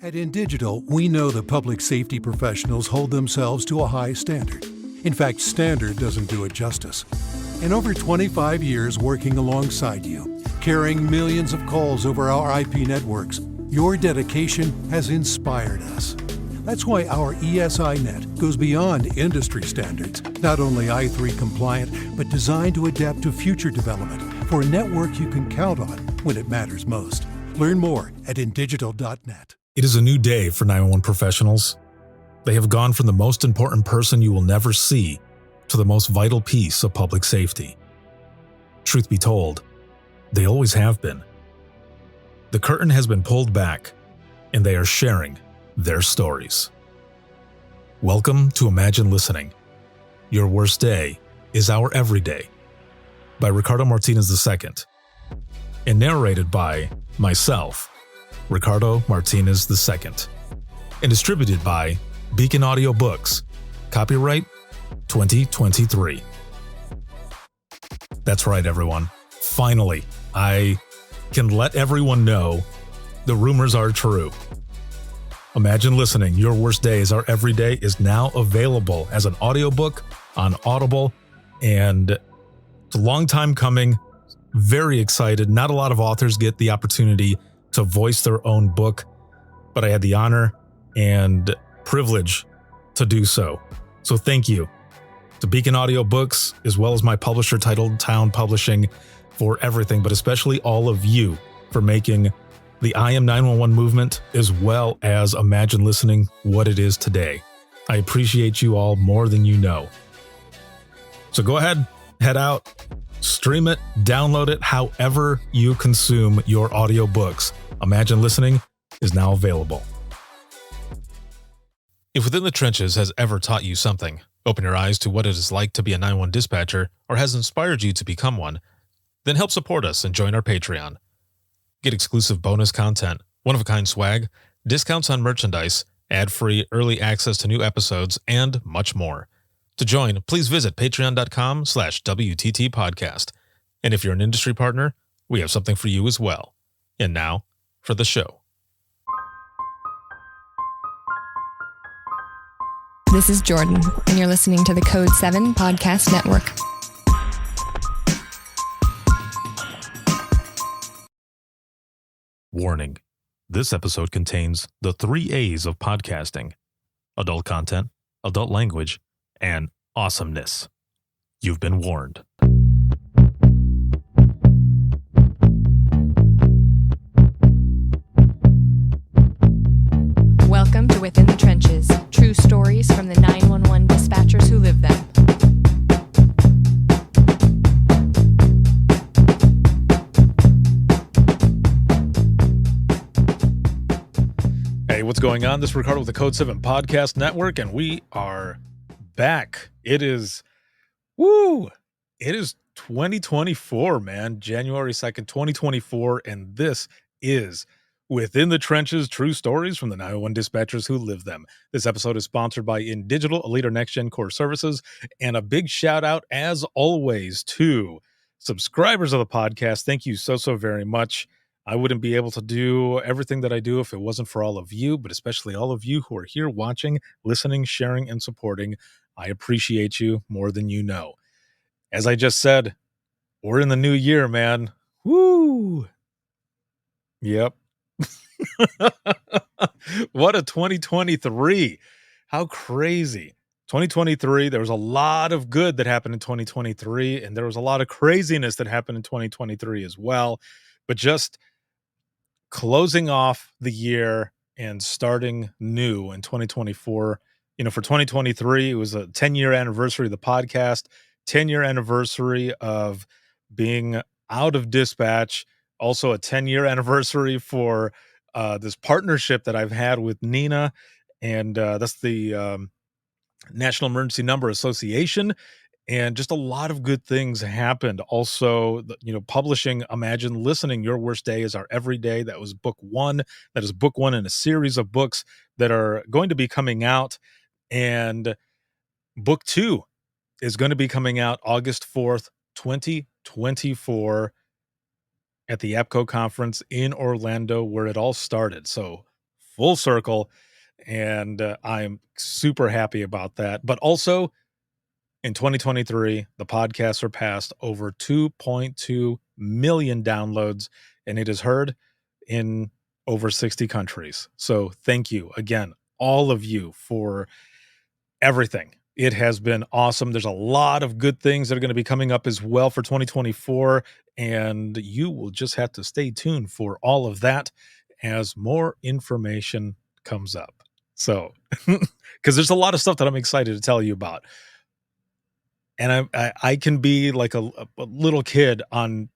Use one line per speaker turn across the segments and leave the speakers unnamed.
At InDigital, we know the public safety professionals hold themselves to a high standard. In fact, standard doesn't do it justice. In over 25 years working alongside you, carrying millions of calls over our IP networks, your dedication has inspired us. That's why our ESI net goes beyond industry standards, not only i3 compliant, but designed to adapt to future development for a network you can count on when it matters most. Learn more at indigital.net.
It is a new day for 911 professionals. They have gone from the most important person you will never see to the most vital piece of public safety. Truth be told, they always have been. The curtain has been pulled back, and they are sharing their stories. Welcome to Imagine Listening. Your worst day is our everyday, by Ricardo Martinez II, and narrated by myself, Ricardo Martinez II, and distributed by Beacon Audio Books. Copyright 2023. That's right, everyone. Finally, I can let everyone know the rumors are true. Imagine Listening, Your Worst Day is Our Everyday is now available as an audiobook on Audible, and it's a long time coming. Very excited. Not a lot of authors get the opportunity to voice their own book, but I had the honor and privilege to do so. So thank you to Beacon Audio Books, as well as my publisher, Titled Town Publishing, for everything, but especially all of you for making the I Am 911 movement, as well as Imagine Listening, what it is today. I appreciate you all more than you know. So go ahead, head out, stream it, download it, however you consume your audiobooks. Imagine Listening is now available. If Within the Trenches has ever taught you something, open your eyes to what it is like to be a 911 dispatcher, or has inspired you to become one, then help support us and join our Patreon. Get exclusive bonus content, one-of-a-kind swag, discounts on merchandise, ad-free early access to new episodes, and much more. To join, please visit patreon.com/WTT podcast. And if you're an industry partner, we have something for you as well. And now, for the show.
This is Jordan, and you're listening to the Code 7 Podcast Network.
Warning. This episode contains the 3 A's of podcasting: adult content, adult language, and awesomeness. You've been warned.
Welcome to Within the Trenches, true stories from the 911 dispatchers who live them.
Hey, what's going on? This is Ricardo with the Code 7 Podcast Network, and we are back. It is 2024, man. January 2nd, 2024, and this is Within the Trenches, true stories from the 911 dispatchers who live them. This episode is sponsored by InDigital, a leader next-gen core services, and a big shout-out, as always, to subscribers of the podcast. Thank you so very much. I wouldn't be able to do everything that I do if it wasn't for all of you, but especially all of you who are here watching, listening, sharing, and supporting. I appreciate you more than you know. As I just said, we're in the new year, man. Woo! Yep. What a 2023. How crazy. 2023, there was a lot of good that happened in 2023, and there was a lot of craziness that happened in 2023 as well. But just closing off the year and starting new in 2024. You know, for 2023, it was a 10-year anniversary of the podcast, 10-year anniversary of being out of dispatch, also a 10-year anniversary for this partnership that I've had with Nina, and that's the National Emergency Number Association. And just a lot of good things happened. Also, publishing Imagine Listening, Your Worst Day is Our Everyday. That was book one. That is book one in a series of books that are going to be coming out. And book two is going to be coming out August 4th, 2024 at the APCO conference in Orlando, where it all started. So full circle, and I'm super happy about that. But also in 2023, the podcast surpassed over 2.2 million downloads, and it is heard in over 60 countries. So thank you again, all of you, for everything. It has been awesome. There's a lot of good things that are going to be coming up as well for 2024, and you will just have to stay tuned for all of that as more information comes up. So, because there's a lot of stuff that I'm excited to tell you about. And I can be like a little kid on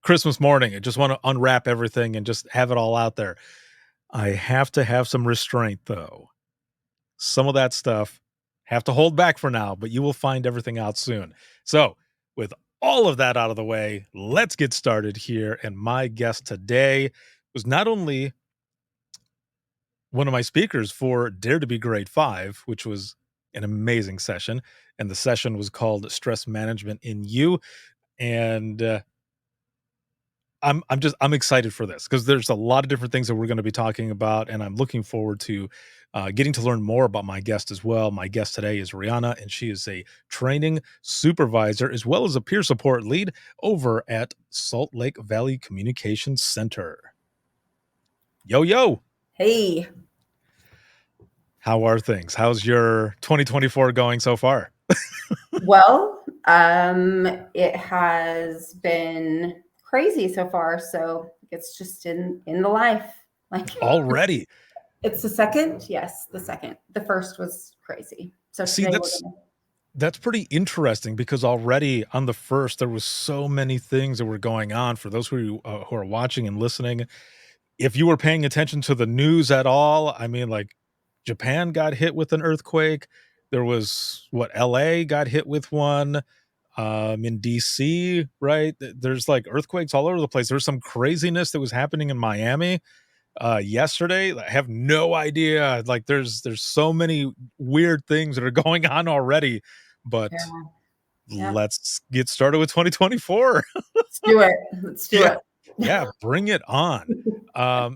Christmas morning. I just want to unwrap everything and just have it all out there. I have to have some restraint, though. Some of that stuff have to hold back for now, but you will find everything out soon. So, with all of that out of the way, let's get started here. And my guest today was not only one of my speakers for Dare to Be Grade 5, which was an amazing session, and the session was called Stress Management in You. And I'm excited for this because there's a lot of different things that we're going to be talking about, and I'm looking forward to getting to learn more about my guest as well. My guest today is Rhianna, and she is a training supervisor as well as a peer support lead over at Salt Lake Valley Communications Center. Yo.
Hey.
How are things? How's your 2024 going so far?
Well, it has been crazy so far, so it's just in the life. Like
Already.
It's the second? Yes, the second. The first was crazy. So
see, that's pretty interesting because already on the first there was so many things that were going on. For those who are watching and listening, if you were paying attention to the news at all, I mean, like, Japan got hit with an earthquake. There was LA got hit with one. In DC, right? There's like earthquakes all over the place. There's some craziness that was happening in Miami yesterday. I have no idea. Like, there's so many weird things that are going on already. But
Yeah.
let's get started with 2024.
Let's do it. Let's do it.
Yeah, bring it on.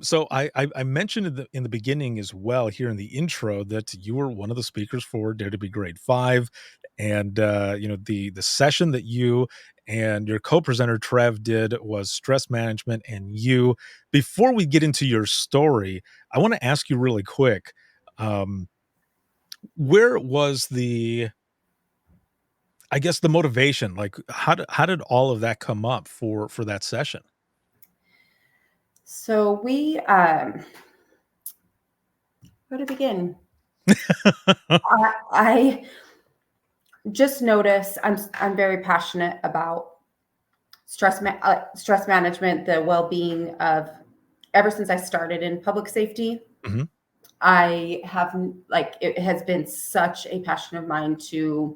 So I mentioned in the beginning as well here in the intro that you were one of the speakers for Dare to Be Grade 5, and the session that you and your co-presenter Trev did was stress management and you. Before we get into your story, I want to ask you really quick, where was the motivation? Like, how did all of that come up for that session?
So where to begin? I just noticed I'm very passionate about stress management, the well-being of, ever since I started in public safety.
Mm-hmm.
I have, it has been such a passion of mine to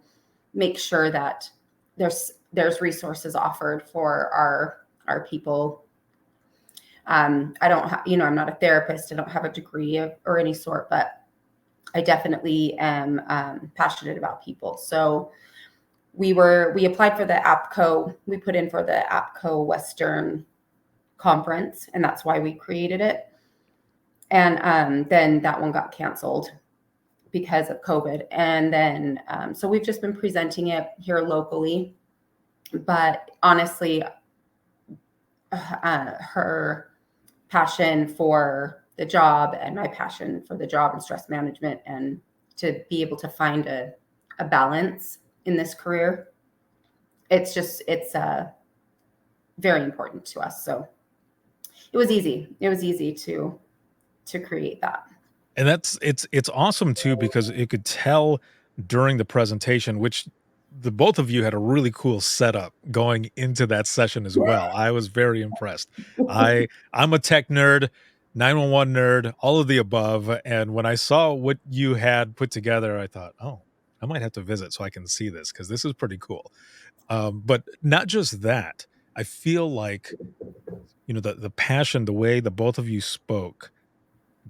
make sure that there's resources offered for our people. I don't I'm not a therapist. I don't have a degree or any sort, but I definitely am passionate about people. So we applied for the APCO. We put in for the APCO Western conference, and that's why we created it. And then that one got canceled because of COVID. And then so we've just been presenting it here locally. But honestly, her passion for the job and my passion for the job and stress management, and to be able to find a balance in this career, it's very important to us. So it was easy to create that.
And it's awesome too, because it could tell during the presentation, which the both of you had a really cool setup going into that session as well. I was very impressed. I'm a tech nerd, 911 nerd, all of the above. And when I saw what you had put together, I thought, oh, I might have to visit so I can see this, because this is pretty cool. But not just that, I feel like, the passion, the way the both of you spoke,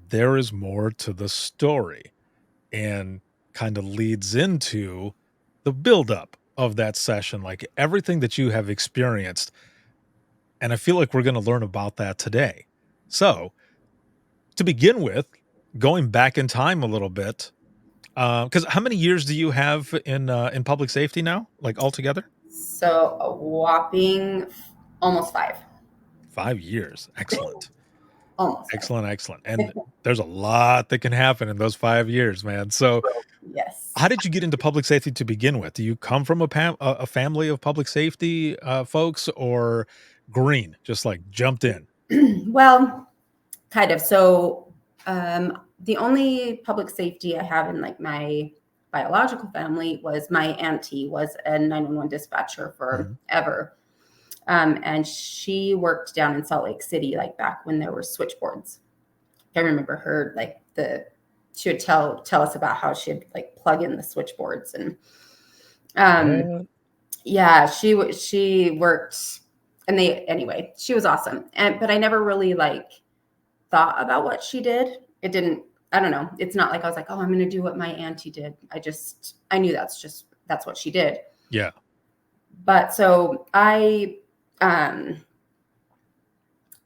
there is more to the story, and kind of leads into the buildup of that session, like everything that you have experienced. And I feel like we're going to learn about that today. So to begin with, going back in time a little bit, because how many years do you have in public safety now, like altogether?
So a whopping almost 5.
5 years. Excellent.
Almost 5.
Excellent, excellent. And there's a lot that can happen in those 5 years, man. So
Yes.
how did you get into public safety to begin with? Do you come from a family of public safety folks, or green, just like jumped in?
Well, kind of. So the only public safety I have in like my biological family was my auntie was a 911 dispatcher
Mhm.
forever. And she worked down in Salt Lake City, like back when there were switchboards. I remember her like she would tell us about how she'd like plug in the switchboards and
What?
yeah, she worked and she was awesome. But I never really like thought about what she did. It didn't, I don't know. It's not like I was like, oh, I'm going to do what my auntie did. I knew that's what she did.
Yeah.
But so I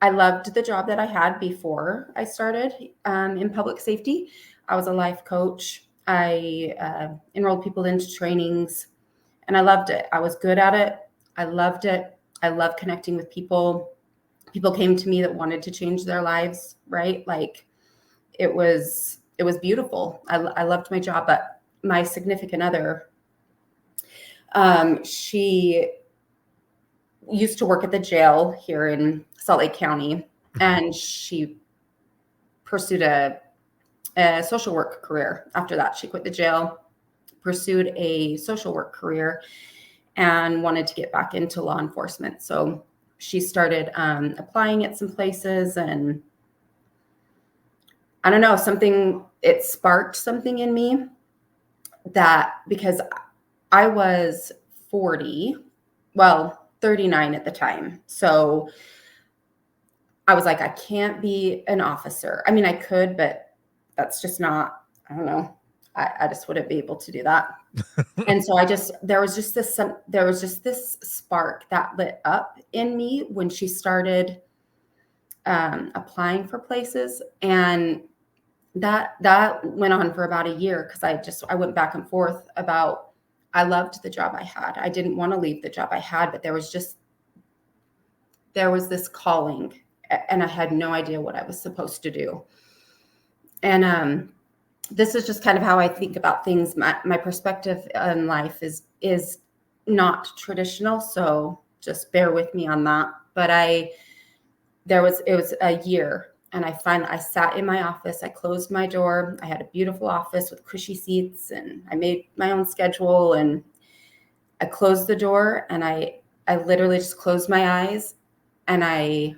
loved the job that I had before I started in public safety. I was a life coach. I enrolled people into trainings and I loved it. I was good at it. I loved it. I love connecting with people. People came to me that wanted to change their lives, right? Like it was beautiful. I loved my job, but my significant other, she used to work at the jail here in Salt Lake County, and she pursued a social work career. After that, she quit the jail, pursued a social work career, and wanted to get back into law enforcement. So she started applying at some places, and I don't know, it sparked something in me that because I was 39 at the time. So I was like, I can't be an officer. I mean, I could, but that's just not, I don't know. I just wouldn't be able to do that. And so there was just this spark that lit up in me when she started applying for places. And that went on for about a year because I went back and forth about, I loved the job I had. I didn't want to leave the job I had, but there was this calling and I had no idea what I was supposed to do. And this is just kind of how I think about things. My perspective in life is not traditional, so just bear with me on that. But it was a year, and I sat in my office. I closed my door. I had a beautiful office with cushy seats, and I made my own schedule. And I closed the door, and I literally just closed my eyes, and I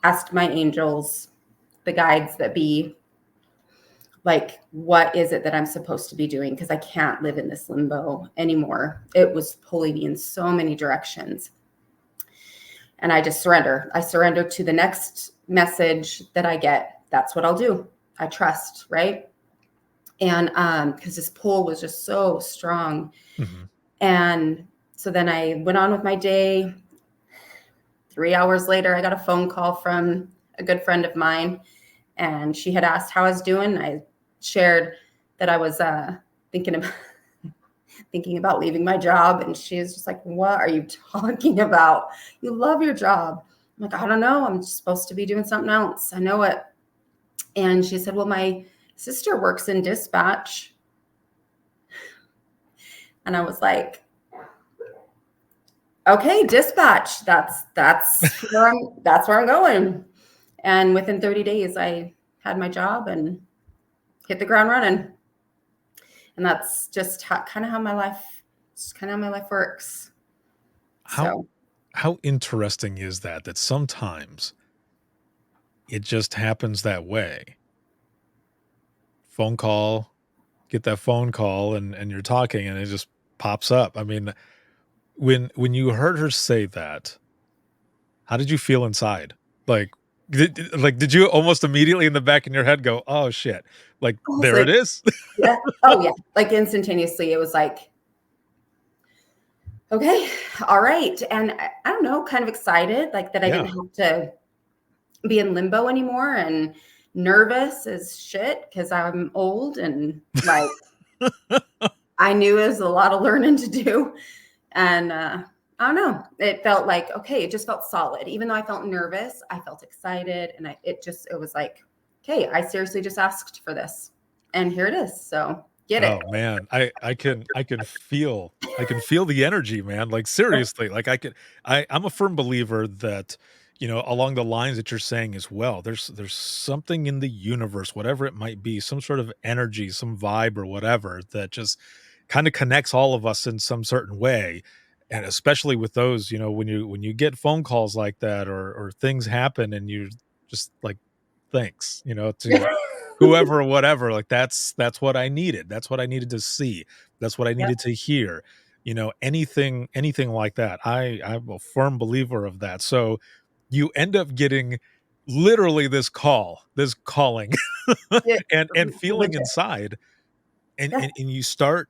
asked my angels, the guides that be, like, what is it that I'm supposed to be doing? Because I can't live in this limbo anymore. It was pulling me in so many directions. And I just surrender. I surrender to the next message that I get. That's what I'll do. I trust, right? And because this pull was just so strong.
Mm-hmm.
And so then I went on with my day. 3 hours later, I got a phone call from a good friend of mine. And she had asked how I was doing. I shared that I was thinking about leaving my job. And she was just like, what are you talking about? You love your job. I'm like, I don't know. I'm just supposed to be doing something else. I know it. And she said, well, my sister works in dispatch. And I was like, okay, dispatch. That's where I'm going. And within 30 days, I had my job and hit the ground running. And that's just kind of how my life works.
How interesting is that sometimes it just happens that way? Phone call, get that phone call, and you're talking and it just pops up. I mean, when you heard her say that, how did you feel inside? Like, did you almost immediately in the back in your head go, "Oh shit!" Like there it
like,
is.
yeah. Oh yeah. Like instantaneously, it was like, okay, all right. And I don't know, kind of excited, like that I
Yeah.
didn't have to be in limbo anymore. And nervous as shit because I'm old and like I knew it was a lot of learning to do. And I don't know. It felt like, okay, it just felt solid. Even though I felt nervous, I felt excited. And it was like, okay, I seriously just asked for this. And here it is. So get it.
Oh man, I can feel the energy, man. Like seriously, like I'm a firm believer that, along the lines that you're saying as well, there's something in the universe, whatever it might be, some sort of energy, some vibe or whatever that just kind of connects all of us in some certain way. And especially with those, when you get phone calls like that or things happen and you just like thanks, to whoever or whatever, like that's what I needed. That's what I needed to see. That's what I
Yep.
needed to hear. Anything like that. I'm a firm believer of that. So you end up getting literally this calling
Yeah,
and feeling
legit.
inside
Yeah.
and you start,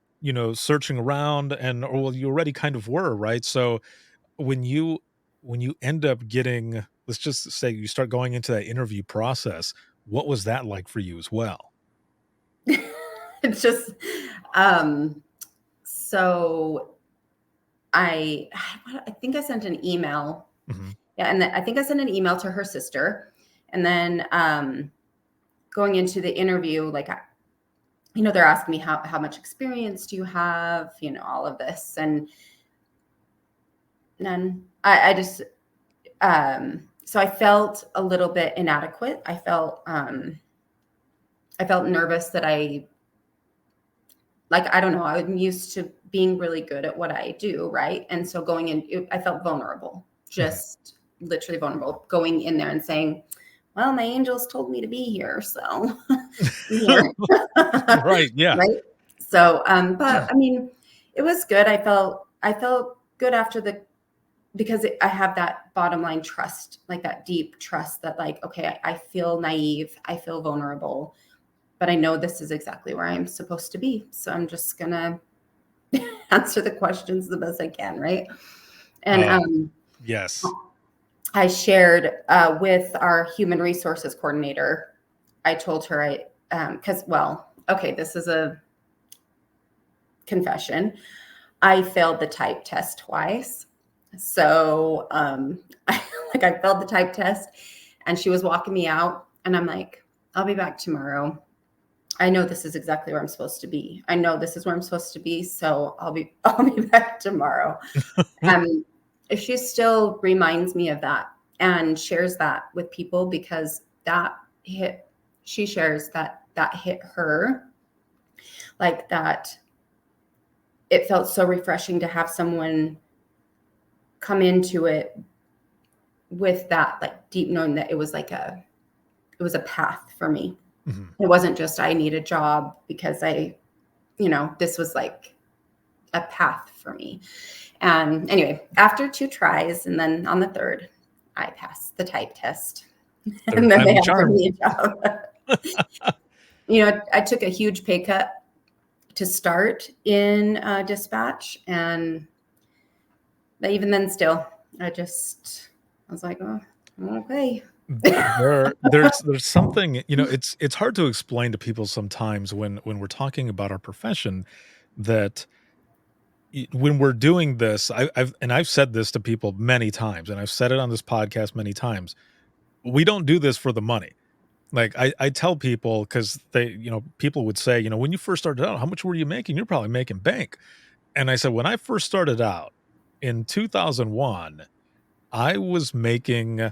searching around and or well, you already kind of were, right? So when you when you end up getting, let's just say you start going into that interview process, what was that like for you as well?
It's just, um, so I, I think I sent an email.
Mhm.
Yeah. And then I think I sent an email to her sister. And then going into the interview, like, they're asking me how much experience do you have, all of this. And none. I just, so I felt a little bit inadequate. I felt nervous that I don't know, I'm used to being really good at what I do, right? And so going in, I felt vulnerable,
Mhm.
just literally vulnerable, going in there and saying, well, my angels told me to be here, so I'm here.
Right, yeah.
Right? So, but I mean, it was good. I felt good after because I have that bottom line trust, like that deep trust that like, okay, I feel naive, I feel vulnerable, but I know this is exactly where I'm supposed to be. So I'm just gonna answer the questions the best I can, right? And
Oh, yes.
I shared with our human resources coordinator. I told her because okay, this is a confession. I failed the type test twice. So I failed the type test, and she was walking me out, and I'm like, I'll be back tomorrow. I know this is exactly where I'm supposed to be. I know this is where I'm supposed to be. So I'll be back tomorrow. Um, she still reminds me of that and shares that with people because that hit, she shares that hit her like that. It felt so refreshing to have someone come into it with that like deep knowing that it was a path for me.
Mhm.
It wasn't just I need a job because this was like a path for me. And anyway, after 2 tries, and then on the third, I passed the type test,
Third
and then
time's
they
a
offered
charm.
me a job. I took a huge pay cut to start in dispatch, and even then, still, I was like, oh, okay.
There's something, it's hard to explain to people sometimes when we're talking about our profession that when we're doing this, I've said this to people many times, and I've said it on this podcast many times. We don't do this for the money. Like I tell people because people would say, when you first started out, how much were you making? You're probably making bank. And I said, when I first started out in 2001, I was making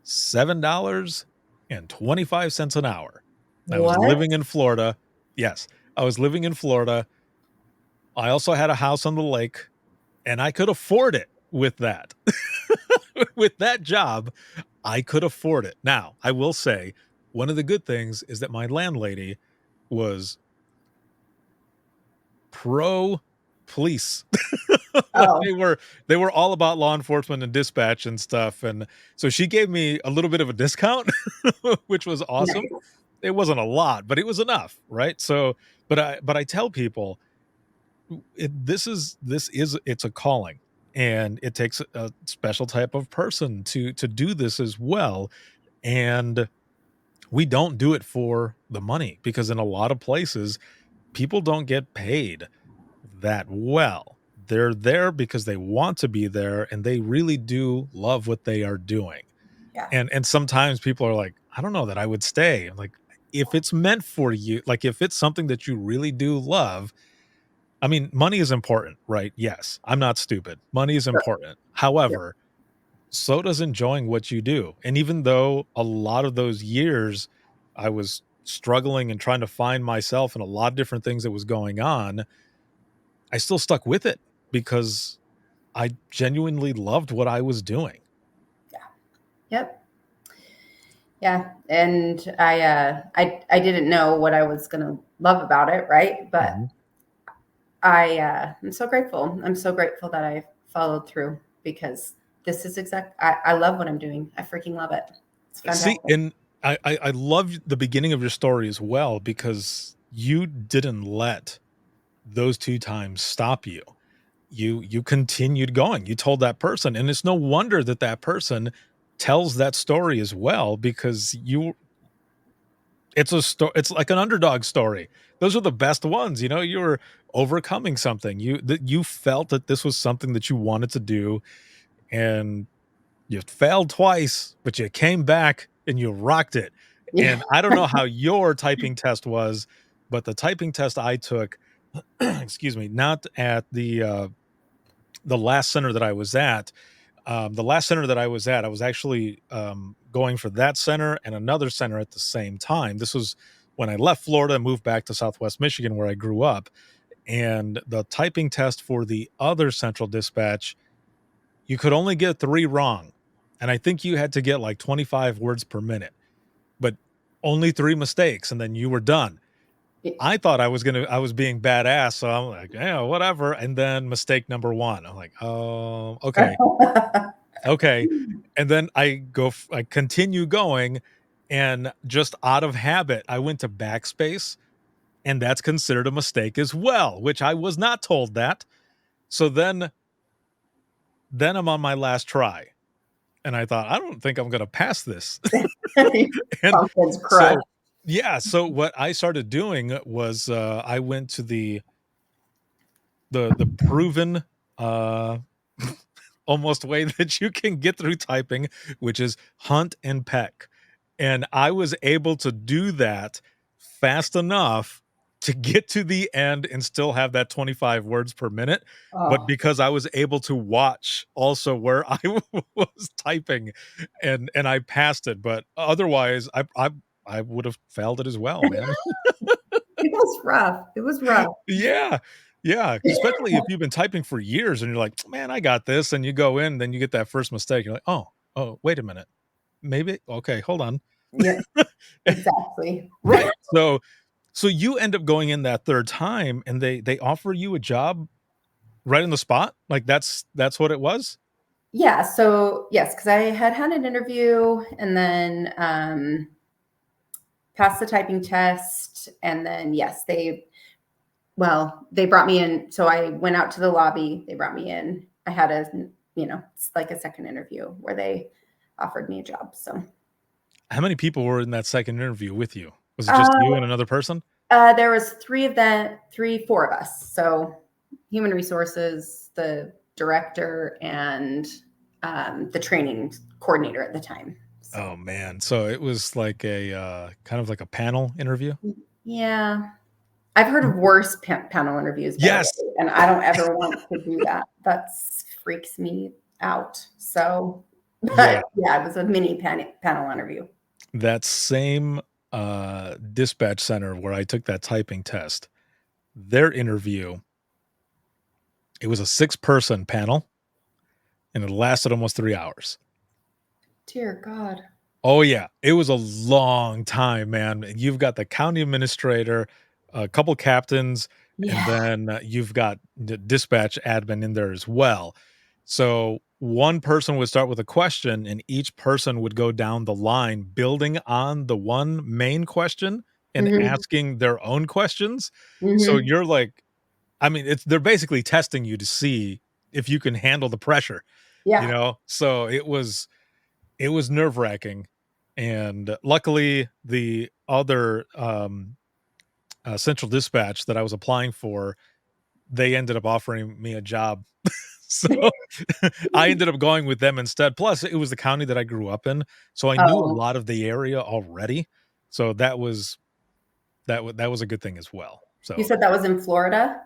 $7.25 an hour. I was
What?
living in Florida. Yes, I was living in Florida. I also had a house on the lake, and I could afford it with that. With that job, I could afford it. Now, I will say, one of the good things is that my landlady was pro police. Like,
Oh,
they were all about law enforcement and dispatch and stuff, and so she gave me a little bit of a discount, which was awesome.
nice.
It wasn't a lot, but it was enough, right? So, but I tell people, this is it's a calling, and it takes a special type of person to do this as well, and we don't do it for the money, because in a lot of places, people don't get paid that well. They're there because they want to be there and they really do love what they are doing.
Yeah.
And sometimes people are like, I don't know that I would stay. I'm like, if it's meant for you, like if it's something that you really do love, I mean, money is important, right? Yes. I'm not stupid. Money is
Sure.
important.
Yeah.
However, so does enjoying what you do. And even though a lot of those years I was struggling and trying to find myself and a lot of different things that was going on, I still stuck with it because I genuinely loved what I was doing.
Yep. Yeah. And I didn't know what I was gonna love about it, right? But
Mhm.
I'm so grateful. I'm so grateful that I followed through because this is I love what I'm doing. I freaking love it. It's
See,
fantastic.
and I love the beginning of your story as well because you didn't let those 2 times stop you. You continued going. You told that person, and it's no wonder that that person tells that story as well because it's like an underdog story. Those are the best ones, you were overcoming something. You felt that this was something that you wanted to do, and you failed twice, but you came back and you rocked it.
Yeah.
And I don't know how your typing test was, but the typing test I took, excuse me, not at the last center that I was at. The last center that I was at, I was actually going for that center and another center at the same time. This was when I left Florida and moved back to Southwest Michigan, where I grew up. And the typing test for the other central dispatch, you could only get 3 wrong, and I think you had to get, like, 25 words per minute, but only 3 mistakes, and then you were done. I thought I was being badass, so I'm like, "Yeah, whatever," and then mistake number 1. I'm like, "Oh, okay, okay," and then I continue going, and just out of habit, I went to backspace, and that's considered a mistake as well, which I was not told that. So then I'm on my last try. And I thought, "I don't think I'm gonna pass this." And
Pumpkins crushed.
so yeah, so what I started doing was, I went to the proven, uh, almost way that you can get through typing, which is hunt and peck. And I was able to do that fast enough to get to the end and still have that 25 words per minute, but
Oh,
because I was able to watch also where I was typing and I passed it, but otherwise I would have failed it as well, man.
it was rough. It was rough.
Yeah. Yeah, especially if you've been typing for years and you're like, "Man, I got this," and you go in, then you get that first mistake, you're like, "Oh, wait a minute. Maybe okay, hold on."
Yep, exactly.
Right. So you end up going in that 3rd time and they offer you a job right in the spot? Like that's what it was?
Yeah, so yes, because I had an interview and then passed the typing test, and then yes, they brought me in. So I went out to the lobby. They brought me in. I had it's like a second interview where they offered me a job. So
How many people were in that second interview with you? Was it just you
uh,
and another person?
there was four of us. So human resources, the director, and the training coordinator at the time. So
Oh, man. So it was like a, kind of like a panel interview?
yeah, I've heard of worse panel interviews, by the
Yes.
way, and I don't ever want to do that. That freaks me out. So,
Yeah.
but yeah, it was a mini panel interview.
That same, dispatch center where I took that typing test, their interview, it was a 6-person panel, and it lasted almost 3 hours.
Dear God.
Oh, yeah. It was a long time, man. You've got the county administrator, a couple captains, and
Yeah.
then, you've got the dispatch admin in there as well. So, one person would start with a question, and each person would go down the line building on the one main question and
Hmm.
asking their own questions. So,
Hmm.
you're like I mean, they're basically testing you to see if you can handle the pressure, you
Yeah.
know? So, it was nerve-wracking. And luckily, the other central dispatch that I was applying for, they ended up offering me a job. So I ended up going with them instead. Plus, it was the county that I grew up in, so I knew a
Oh,
lot of the area already. So that was a good thing as well.
you
So
said that was in Florida?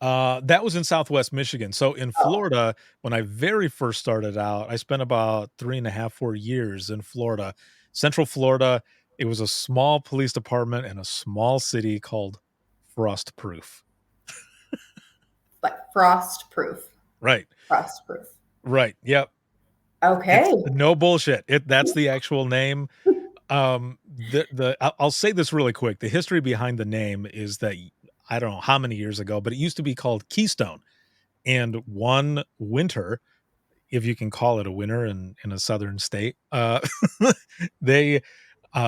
that was in Southwest Michigan. So in
Oh,
Florida, when I very first started out, I spent about 3.5, 4 years in Florida, Central Florida. It was a small police department in a small city called Frost Proof.
like frost proof.
Right.
Frost proof.
Right. Yep.
Okay.
It's no bullshit. That's the actual name. I'll say this really quick. The history behind the name is that I don't know how many years ago, but it used to be called Keystone. And one winter, if you can call it a winter in a southern state, they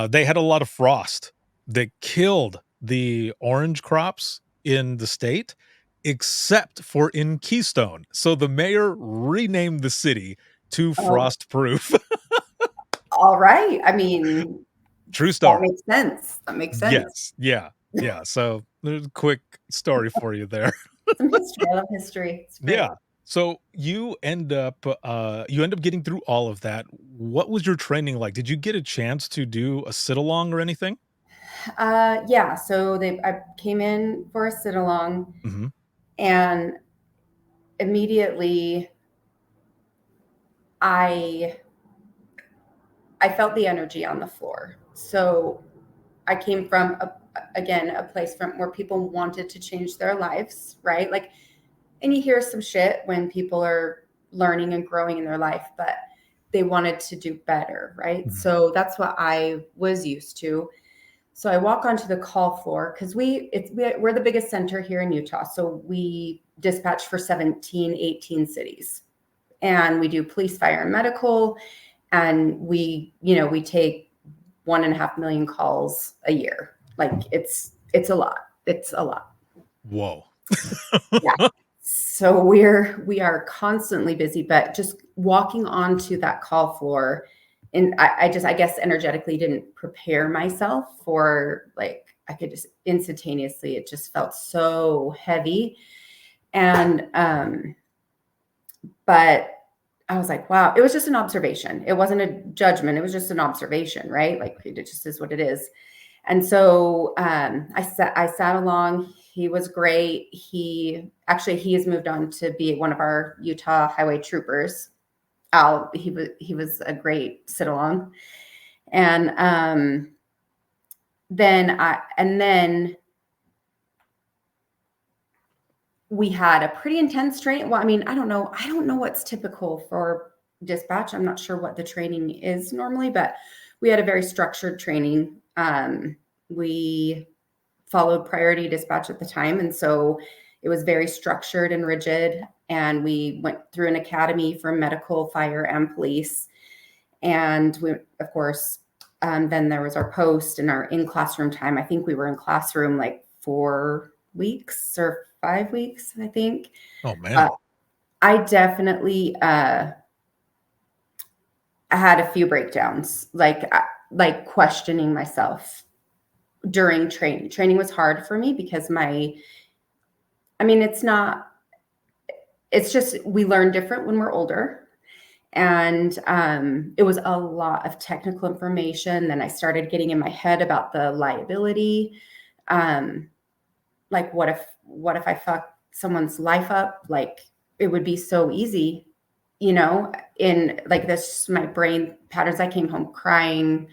they had a lot of frost that killed the orange crops in the state, except for in Keystone. So the mayor renamed the city to
Oh,
Frost Proof.
all right. I mean,
True
that
story.
makes sense. That makes sense.
Yes. Yeah. Yeah. So there's a quick story for you there.
Some history. I love history. It's great.
Yeah. So you end up getting through all of that. What was your training like? Did you get a chance to do a sit along or anything?
Yeah. So I came in for a sit along,
Mhm.
and immediately I I felt the energy on the floor. So I came from again a place from where people wanted to change their lives, right? Like, and you hear some shit when people are learning and growing in their life, but they wanted to do better, right?
Mhm.
So that's what I was used to. So I walk onto the call floor because we're the biggest center here in Utah. So we dispatch for 17, 18 cities. And we do police, fire, and medical. And we take 1.5 million calls a year. Like it's a lot. It's a lot.
Whoa.
Yeah. So we are constantly busy, but just walking onto that call floor, and I guess energetically didn't prepare myself for, like, I could just instantaneously, it just felt so heavy. And but I was like, wow, it was just an observation. It wasn't a judgment. It was just an observation, right? Like, it just is what it is. And so I sat along. He was great. He has moved on to be one of our Utah highway troopers. He was a great sit along. And then we had a pretty intense training. Well, I mean, I don't know what's typical for dispatch. I'm not sure what the training is normally, but we had a very structured training. We followed priority dispatch at the time, and so it was very structured and rigid. And we went through an academy for medical, fire, and police. And we, of course, then there was our post and our in classroom time. I think we were in classroom like 4 weeks or 5 weeks, I think.
Oh
Uh,
man.
I definitely had a few breakdowns, like questioning myself during training. Training was hard for me because it's not, it's just, we learn different when we're older. And it was a lot of technical information. Then I started getting in my head about the liability. Like, what if I fuck someone's life up? Like, it would be so easy, in like this, my brain patterns. I came home crying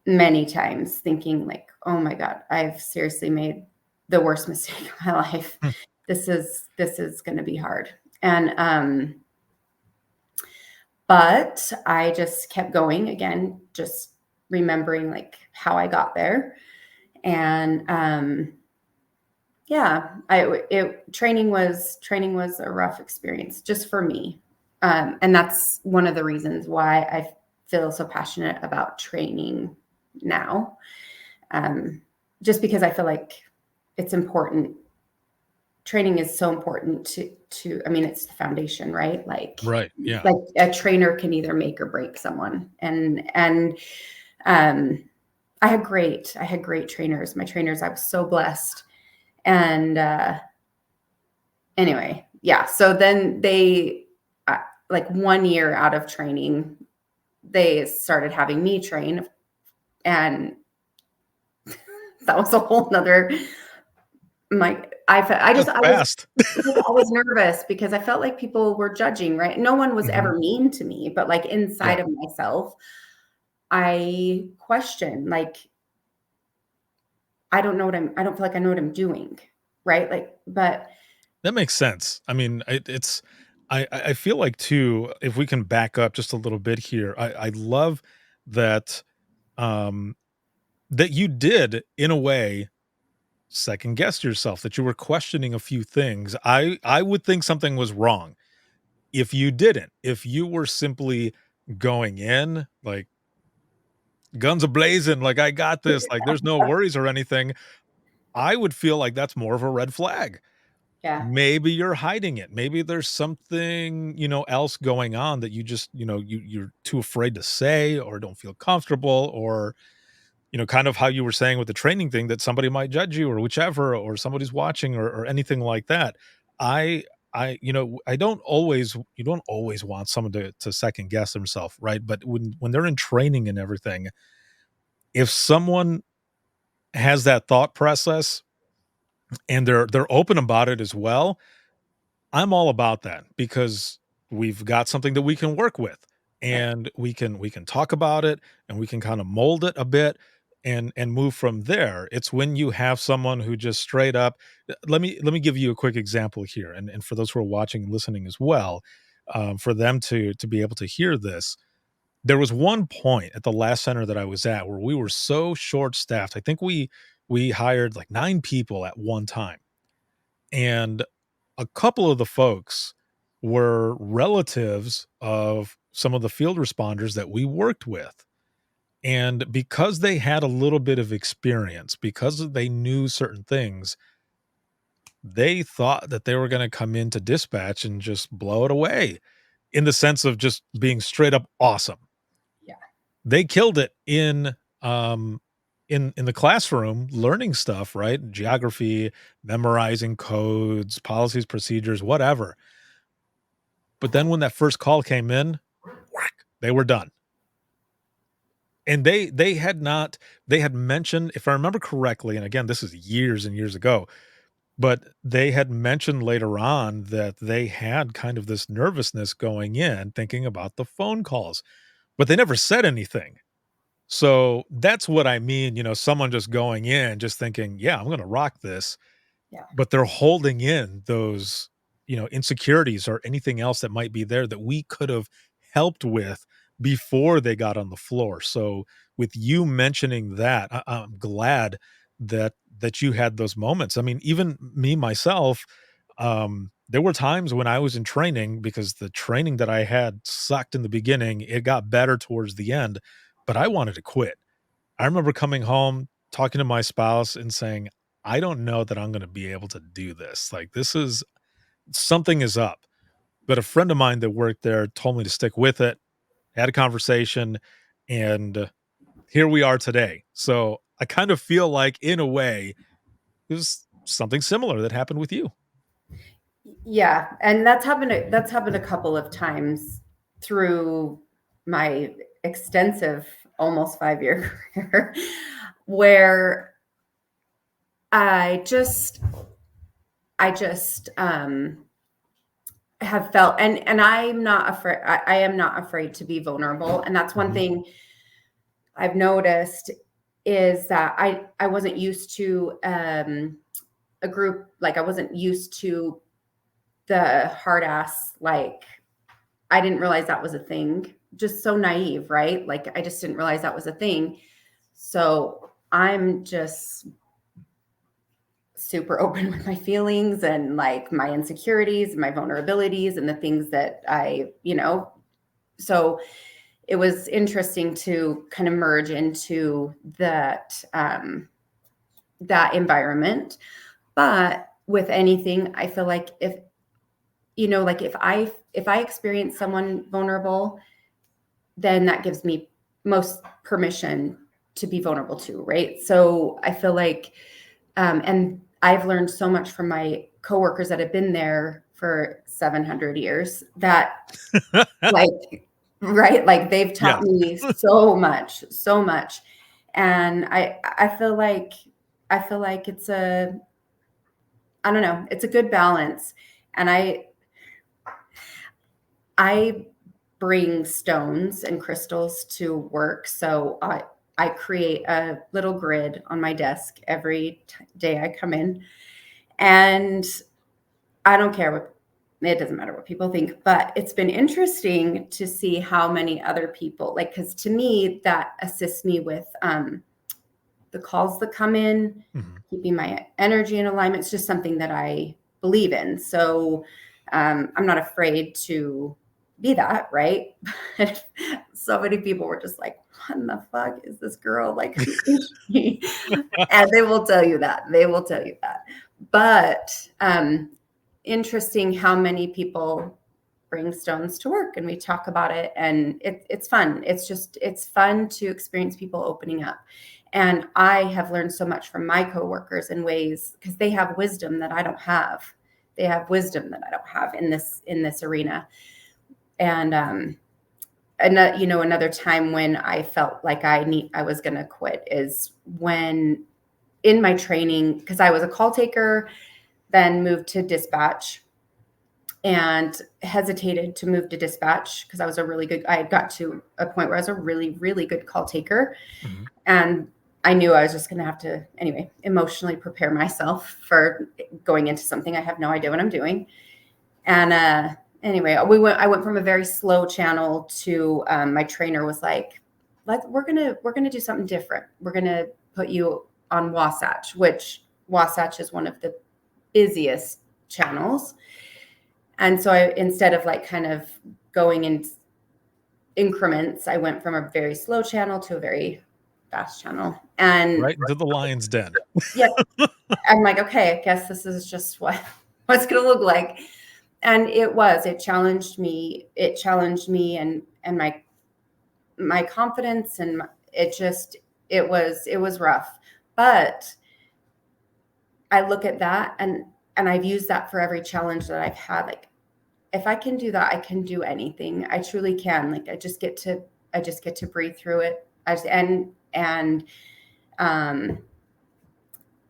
many times, thinking like, oh my God, I've seriously made the worst mistake of my life.
Hmm.
This is going to be hard. And but I just kept going, again, just remembering like how I got there. And yeah, training was a rough experience just for me. And that's one of the reasons why I feel so passionate about training now. Just because I feel like it's important. Training is so important to, I mean, it's the foundation, right? Like,
Right. Yeah.
like a trainer can either make or break someone. And Um, I had great trainers. My trainers, I was so blessed. And anyway, yeah. So then they, like 1 year out of training, they started having me train, and that was a whole nother. I
Just fast.
was nervous because I felt like people were judging, right? No one was ever mean to me, but like inside
Yeah.
of myself, I question, like, I don't feel like I know what I'm doing, right? Like, but
That makes sense. I mean, I feel like too, if we can back up just a little bit here, I love that um that you did in a way second guess yourself, that you were questioning a few things. I would think something was wrong if you didn't. If you were simply going in like guns a blazing, like I got this, like there's no worries or anything, I would feel like that's more of a red flag.
yeah,
Maybe you're hiding it. Maybe there's something, else going on that you just, you're too afraid to say or don't feel comfortable, or, kind of how you were saying with the training thing, that somebody might judge you or whichever, or somebody's watching, or anything like that. I I don't always you don't always want someone to second guess themselves, right? But when they're in training and everything, if someone has that thought process and they're open about it as well, I'm all about that, because we've got something that we can work with,
right.
and we can talk about it, and we can kind of mold it a bit and move from there. It's when you have someone who just straight up, let me give you a quick example here, and for those who are watching and listening as well, for them to be able to hear this. There was one point at the last center that I was at where we were so short staffed. I think we hired like 9 people at one time, and a couple of the folks were relatives of some of the field responders that we worked with. And because they had a little bit of experience, because they knew certain things, they thought that they were going to come into dispatch and just blow it away, in the sense of just being straight up awesome.
Yeah.
They killed it um in the classroom, learning stuff, right? Geography, memorizing codes, policies, procedures, whatever. But then when that first call came in, whack, they were done. And they had mentioned, if I remember correctly, and again, this is years and years ago, but they had mentioned later on that they had kind of this nervousness going in, thinking about the phone calls, but they never said anything. So that's what I mean, someone just going in, just thinking, yeah, I'm going to rock this,
Yeah.
but they're holding in those, insecurities or anything else that might be there that we could have helped with before they got on the floor. So with you mentioning that, I'm glad that you had those moments. I mean, even me myself, there were times when I was in training, because the training that I had sucked in the beginning. It got better towards the end, but I wanted to quit. I remember coming home, talking to my spouse and saying, I don't know that I'm going to be able to do this. Like, this is something is up. But a friend of mine that worked there told me to stick with it, had a conversation, and here we are today. So I kind of feel like, in a way, it was something similar that happened with you.
Yeah, and that's happened a couple of times through my extensive almost 5-year career, where I just have felt, and I'm not afraid. I am not afraid to be vulnerable, and that's one
Mhm.
thing I've noticed, is that I wasn't used to a group, like I wasn't used to the hard ass, like I didn't realize that was a thing. Just so naive, right? Like I just didn't realize that was a thing. So I'm just super open with my feelings and like my insecurities and my vulnerabilities and the things that so it was interesting to kind of merge into that environment. But with anything, I feel like if I experience someone vulnerable, then that gives me most permission to be vulnerable to, right? So I feel like, and I've learned so much from my coworkers that have been there for 700 years that like, right, like they've taught
Yes.
me so much, so much. And I feel like it's I don't know, it's a good balance. And I bring stones and crystals to work. So I create a little grid on my desk every day I come in. And I don't care what, it doesn't matter what people think, but it's been interesting to see how many other people, like, because to me, that assists me with the calls that come in, keeping my energy in alignment. It's just something that I believe in. So I'm not afraid to be that, right? So many people were just like, what in the fuck is this girl? Like, who is she? And they will tell you that. They will tell you that. But interesting how many people bring stones to work and we talk about it, and it's fun. It's fun to experience people opening up. And I have learned so much from my coworkers in ways, because they have wisdom that I don't have. They have wisdom that I don't have in this arena. And another time when I felt like I was going to quit is when in my training, because I was a call taker, then moved to dispatch, and hesitated to move to dispatch because I had got to a point where I was a really, really good call taker. And I knew I was just going to have to, anyway, emotionally prepare myself for going into something I have no idea what I'm doing. And anyway, I went from a very slow channel to my trainer was like, we're gonna do something different. We're gonna put you on Wasatch, which Wasatch is one of the busiest channels. And so instead of like kind of going in increments, I went from a very slow channel to a very fast channel. And
Right into the lion's den.
yeah, I'm like, okay, I guess this is just what's going to look like. And it challenged me. It challenged me and my confidence, and it was rough. But I look at that and I've used that for every challenge that I've had. Like, if I can do that, I can do anything. I truly can. Like, I just get to breathe through it.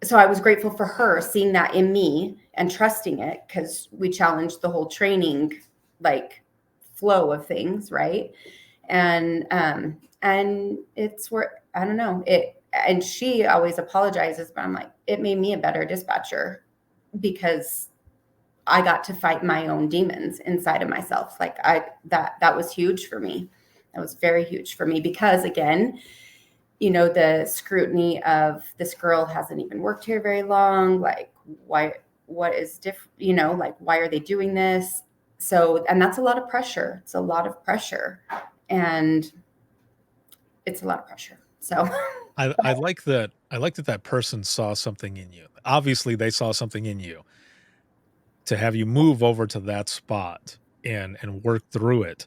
So I was grateful for her seeing that in me and trusting it, because we challenged the whole training, like, flow of things, right? And it's where, I don't know, and she always apologizes, but I'm like, it made me a better dispatcher because I got to fight my own demons inside of myself. Like, that was huge for me. That was very huge for me because, again, the scrutiny of, this girl hasn't even worked here very long. Like, what is different? Like, why are they doing this? So, and that's a lot of pressure. It's a lot of pressure, and it's a lot of pressure. So
I like that. I like that person saw something in you. Obviously, they saw something in you to have you move over to that spot and work through it,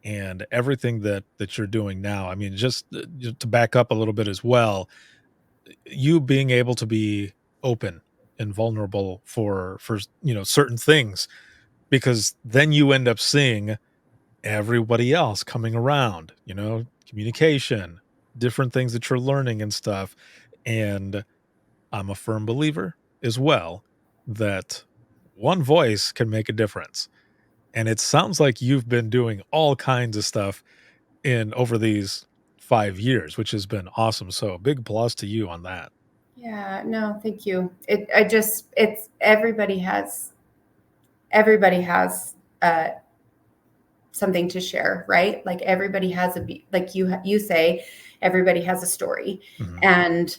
and everything that you're doing now. I mean, just to back up a little bit as well, you being able to be open and vulnerable for certain things, because then you end up seeing everybody else coming around, communication, different things that you're learning and stuff. And I'm a firm believer as well that one voice can make a difference. And it sounds like you've been doing all kinds of stuff in over these 5 years, which has been awesome. So big plus to you on that.
yeah, no, thank you. It's everybody has something to share, right? Like, everybody has like you say, everybody has a story. And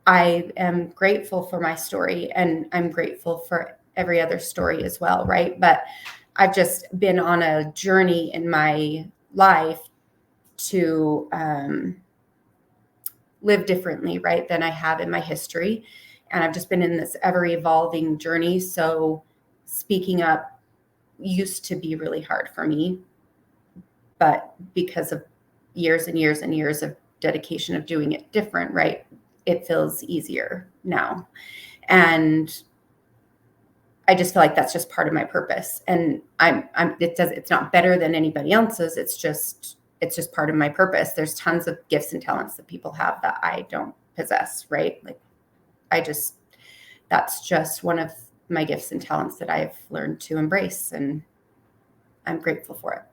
I am grateful for my story, and I'm grateful for every other story as well, right? But I've just been on a journey in my life to live differently, right, than I have in my history. And I've just been in this ever evolving journey. So speaking up used to be really hard for me, but because of years and years and years of dedication of doing it different, right? It feels easier now. And I just feel like that's just part of my purpose. And it's not better than anybody else's. It's just part of my purpose. There's tons of gifts and talents that people have that I don't possess, right? Like that's just one of my gifts and talents that I've learned to embrace, and I'm grateful for it.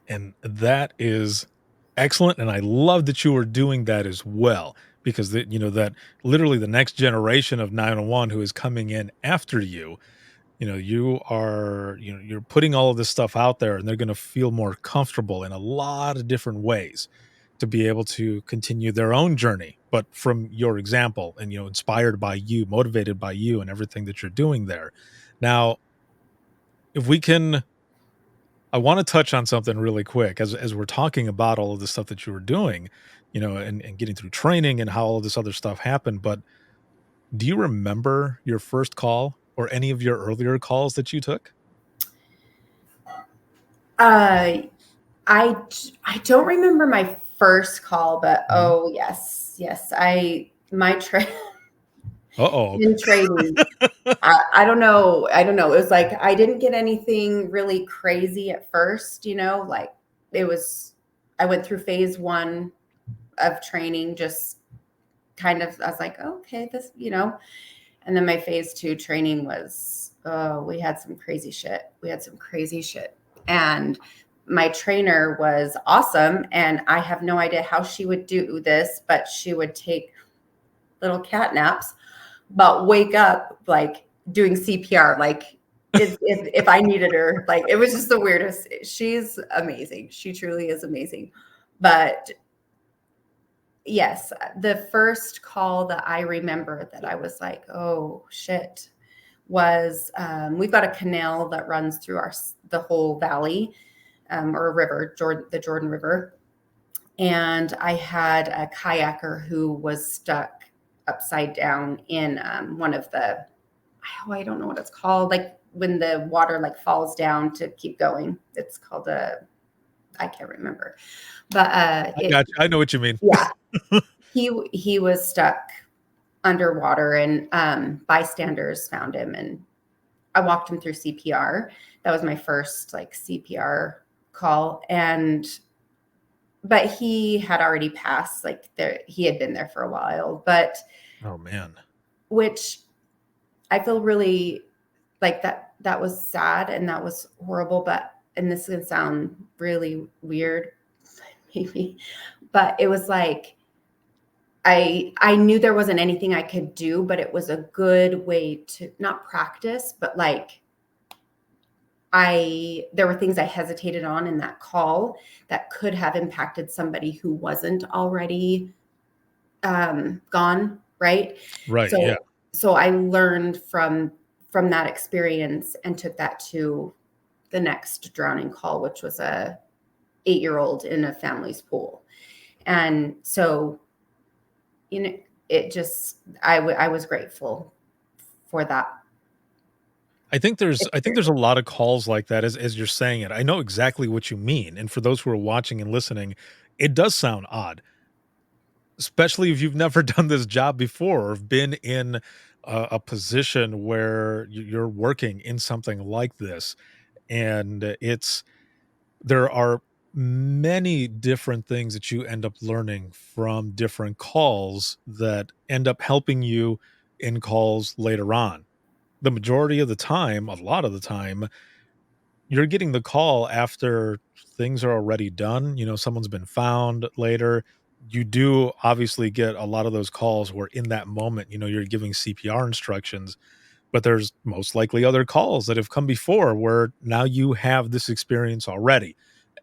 And that is excellent, and I love that you are doing that as well, because that literally the next generation of 911 who is coming in after you, you're putting all of this stuff out there, and they're going to feel more comfortable in a lot of different ways to be able to continue their own journey, but from your example, and inspired by you, motivated by you, and everything that you're doing there. Now, if we can, I want to touch on something really quick as we're talking about all of the stuff that you were doing, and getting through training and how all of this other stuff happened. But do you remember your first call or any of your earlier calls that you took?
Uh, I don't remember my first call, but
Mhm.
oh yes, my
Uh-oh.
in trading. I don't know. I don't know. It was like I didn't get anything really crazy at first, like I went through phase 1 of training, just kind of, I was like, oh, okay, this, and then my phase 2 training was, oh, we had some crazy shit. And my trainer was awesome. And I have no idea how she would do this, but she would take little cat naps, but wake up like doing CPR, like if I needed her. Like, it was just the weirdest. She's amazing. She truly is amazing. But yes, the first call that I remember that I was like, oh shit, was we've got a canal that runs through the whole valley, or a river, the Jordan River. And I had a kayaker who was stuck upside down in one of the, I don't know what it's called, like when the water like falls down to keep going. It's called I can't remember. But
I got you. I know what you mean.
yeah, he was stuck underwater, and bystanders found him, and I walked him through CPR. That was my first like CPR call. But he had already passed, like he had been there for a while, but
Oh man.
which I feel really like that was sad and that was horrible, and this is going to sound really weird, maybe, but it was like, I knew there wasn't anything I could do, but it was a good way to not practice, but like there were things I hesitated on in that call that could have impacted somebody who wasn't already gone, right?
Right.
So
Yeah.
so I learned from that experience and took that to the next drowning call, which was a 8-year-old in a family's pool. And so, it just, I was grateful for that.
I think there's a lot of calls like that as you're saying it. I know exactly what you mean. And for those who are watching and listening, it does sound odd, especially if you've never done this job before or have been in a position where you're working in something like this. And there are many different things that you end up learning from different calls that end up helping you in calls later on. The majority of the time, a lot of the time, you're getting the call after things are already done, someone's been found later. You do obviously get a lot of those calls where in that moment, you're giving CPR instructions, but there's most likely other calls that have come before where now you have this experience already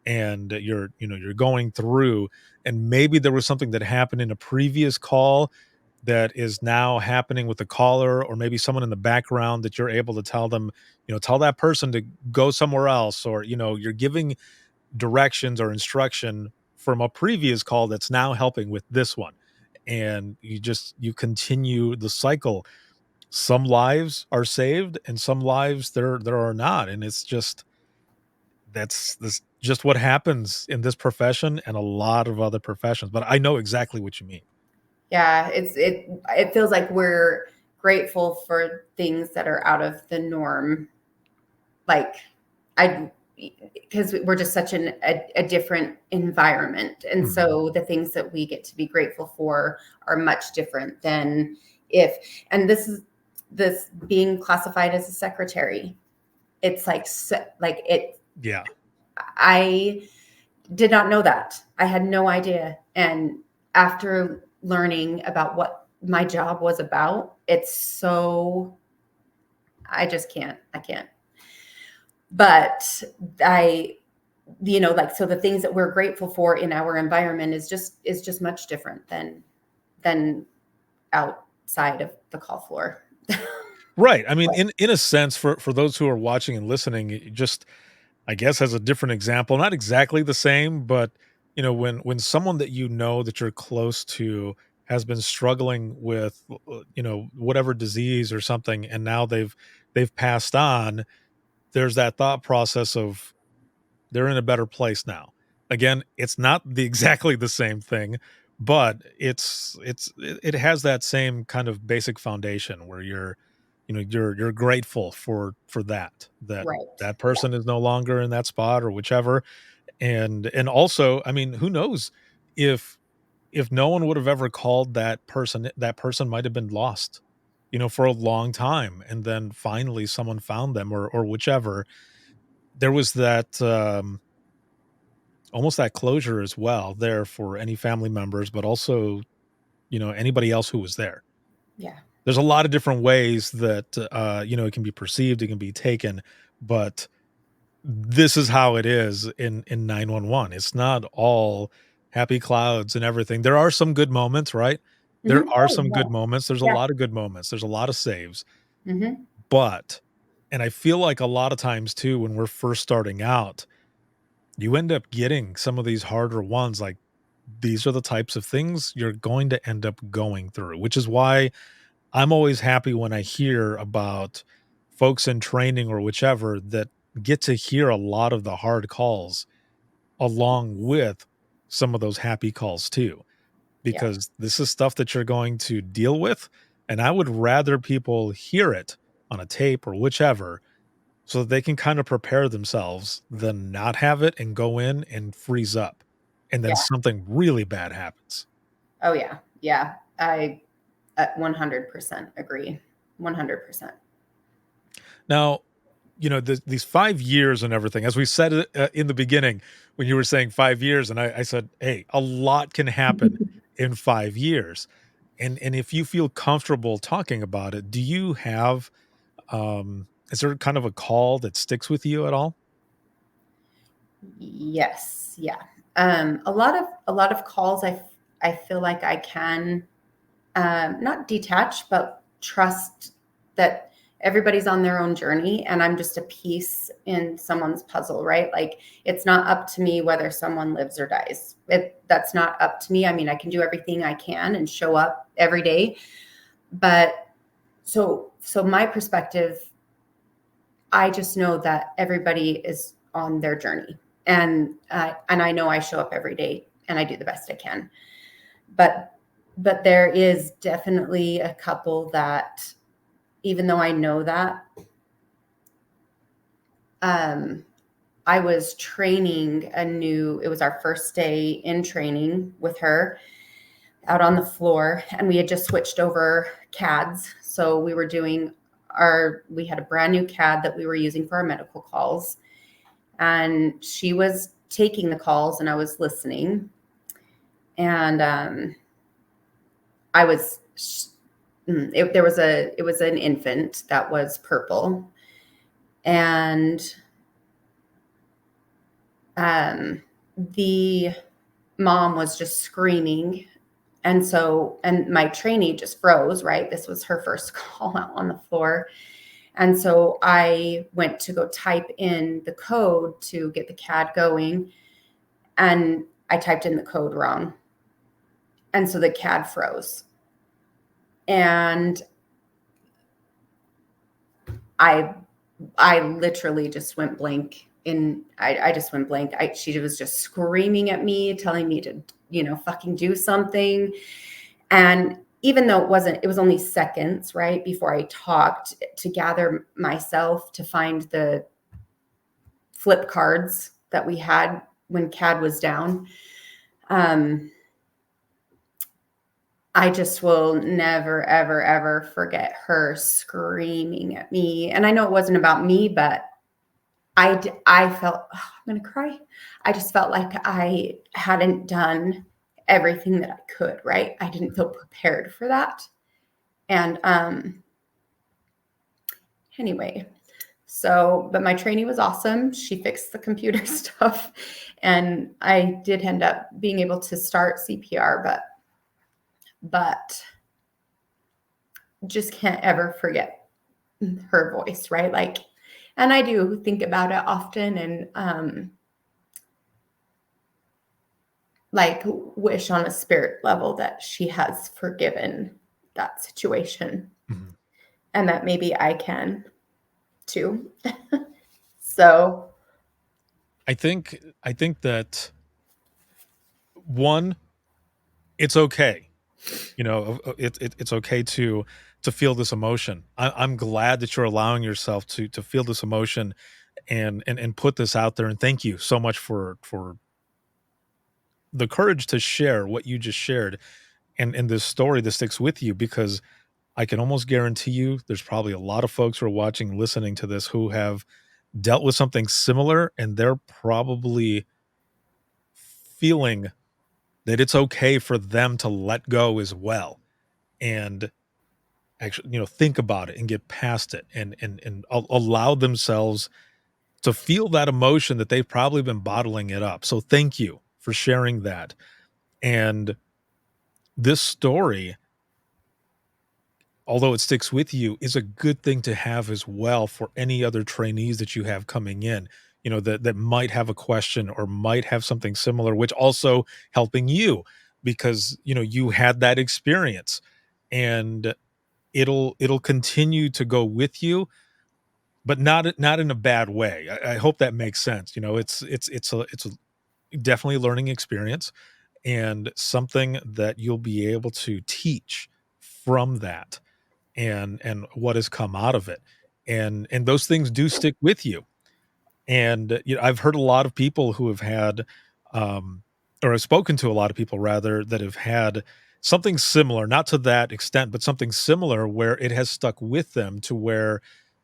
and you're going through, and maybe there was something that happened in a previous call that is now happening with the caller, or maybe someone in the background that you're able to tell them, tell that person to go somewhere else, or you're giving directions or instruction from a previous call that's now helping with this one, and you continue the cycle. Some lives are saved and some lives there are not, and it's just, that's this just what happens in this profession and a lot of other professions, but I know exactly what you mean.
Yeah, it feels like we're grateful for things that are out of the norm. Like I because we're just such a different environment. And
Mhm.
so the things that we get to be grateful for are much different than if and this being classified as a secretary. It's like it
Yeah.
I did not know that. I had no idea. And after learning about what my job was about, it's so I just can't. I can't. But I like so the things that we're grateful for in our environment is just much different than outside of the call floor.
Right. I mean,
Right.
in a sense, for those who are watching and listening, just I guess as a different example, not exactly the same, but when someone that you know that you're close to has been struggling with whatever disease or something, and now they've passed on, there's that thought process of they're in a better place now. Again, it's not the exactly the same thing, but it has that same kind of basic foundation where you're grateful for that
Right.
that
Yeah.
person is no longer in that spot or whichever. And also, I mean, who knows if no one would have ever called that person might have been lost, for a long time, and then finally someone found them or whichever. There was that almost that closure as well there for any family members, but also, anybody else who was there.
Yeah.
There's a lot of different ways that, it can be perceived, it can be taken, but this is how it is in 911. It's not all happy clouds and everything. There are some good moments, right? There are some good
Oh,
moments. There's a
yeah.
lot of good moments. There's a lot of saves,
Yeah.
but and I feel like a lot of times too when we're first starting out, you end up getting some of these harder ones, like, these are the types of things you're going to end up going through, which is why I'm always happy when I hear about folks in training or whichever that get to hear a lot of the hard calls along with some of those happy calls too,
Yeah.
because this is stuff that you're going to deal with. And I would rather people hear it on a tape or whichever so that they can kind of prepare themselves than not have it and go in and freeze up. And then
Yeah.
something really bad happens.
Oh yeah. Yeah. I 100% agree. 100%.
Now, these 5 years and everything, as we said in the beginning, when you were saying 5 years, and I said, hey, a lot can happen in 5 years. And if you feel comfortable talking about it, do you have, is there kind of a call that sticks with you at all?
Yes. Yeah. A lot of calls I feel like I can not detach, but trust that everybody's on their own journey and I'm just a piece in someone's puzzle, right? Like it's not up to me whether someone lives or dies. That's not up to me. I mean, I can do everything I can and show up every day, but so my perspective, I just know that everybody is on their journey, and I know I show up every day and I do the best I can. But there is definitely a couple that, even though I know that, um, I was training it was our first day in training with her out on the floor, and we had just switched over CADs. So we had a brand new CAD that we were using for our medical calls, and she was taking the calls and I was listening. And I was it was an infant that was purple, and the mom was just screaming, and my trainee just froze, right? This was her first call out on the floor. And so I went to go type in the code to get the CAD going, and I typed in the code wrong, and so the CAD froze, and I I literally just went blank I just went blank. She was just screaming at me, telling me to, fucking do something. And even though it was only seconds, right, before I talked to gather myself to find the flip cards that we had when CAD was down. I just will never, ever, ever forget her screaming at me. And I know it wasn't about me, but I felt, oh, I'm going to cry. I just felt like I hadn't done everything that I could, right? I didn't feel prepared for that. And anyway, but my trainee was awesome. She fixed the computer stuff, and I did end up being able to start CPR, but just can't ever forget her voice, right? Like, and I do think about it often, and like wish on a spirit level that she has forgiven that situation, and that maybe I can too. So
I think that one, it's okay. It's okay to feel this emotion. I'm glad that you're allowing yourself to feel this emotion and put this out there. And thank you so much for the courage to share what you just shared and this story that sticks with you, because I can almost guarantee you there's probably a lot of folks who are watching, listening to this, who have dealt with something similar, and they're probably feeling that it's okay for them to let go as well, and actually, think about it and get past it, and allow themselves to feel that emotion that they've probably been bottling it up. So thank you for sharing that. And this story, although it sticks with you, is a good thing to have as well for any other trainees that you have coming in, that might have a question or might have something similar, which also helping you because, you had that experience, and it'll continue to go with you, but not in a bad way. I hope that makes sense. It's a definitely a learning experience and something that you'll be able to teach from that and what has come out of it. And those things do stick with you. And I've heard a lot of people who have had or I've spoken to a lot of people rather that have had something similar, not to that extent, but something similar where it has stuck with them to where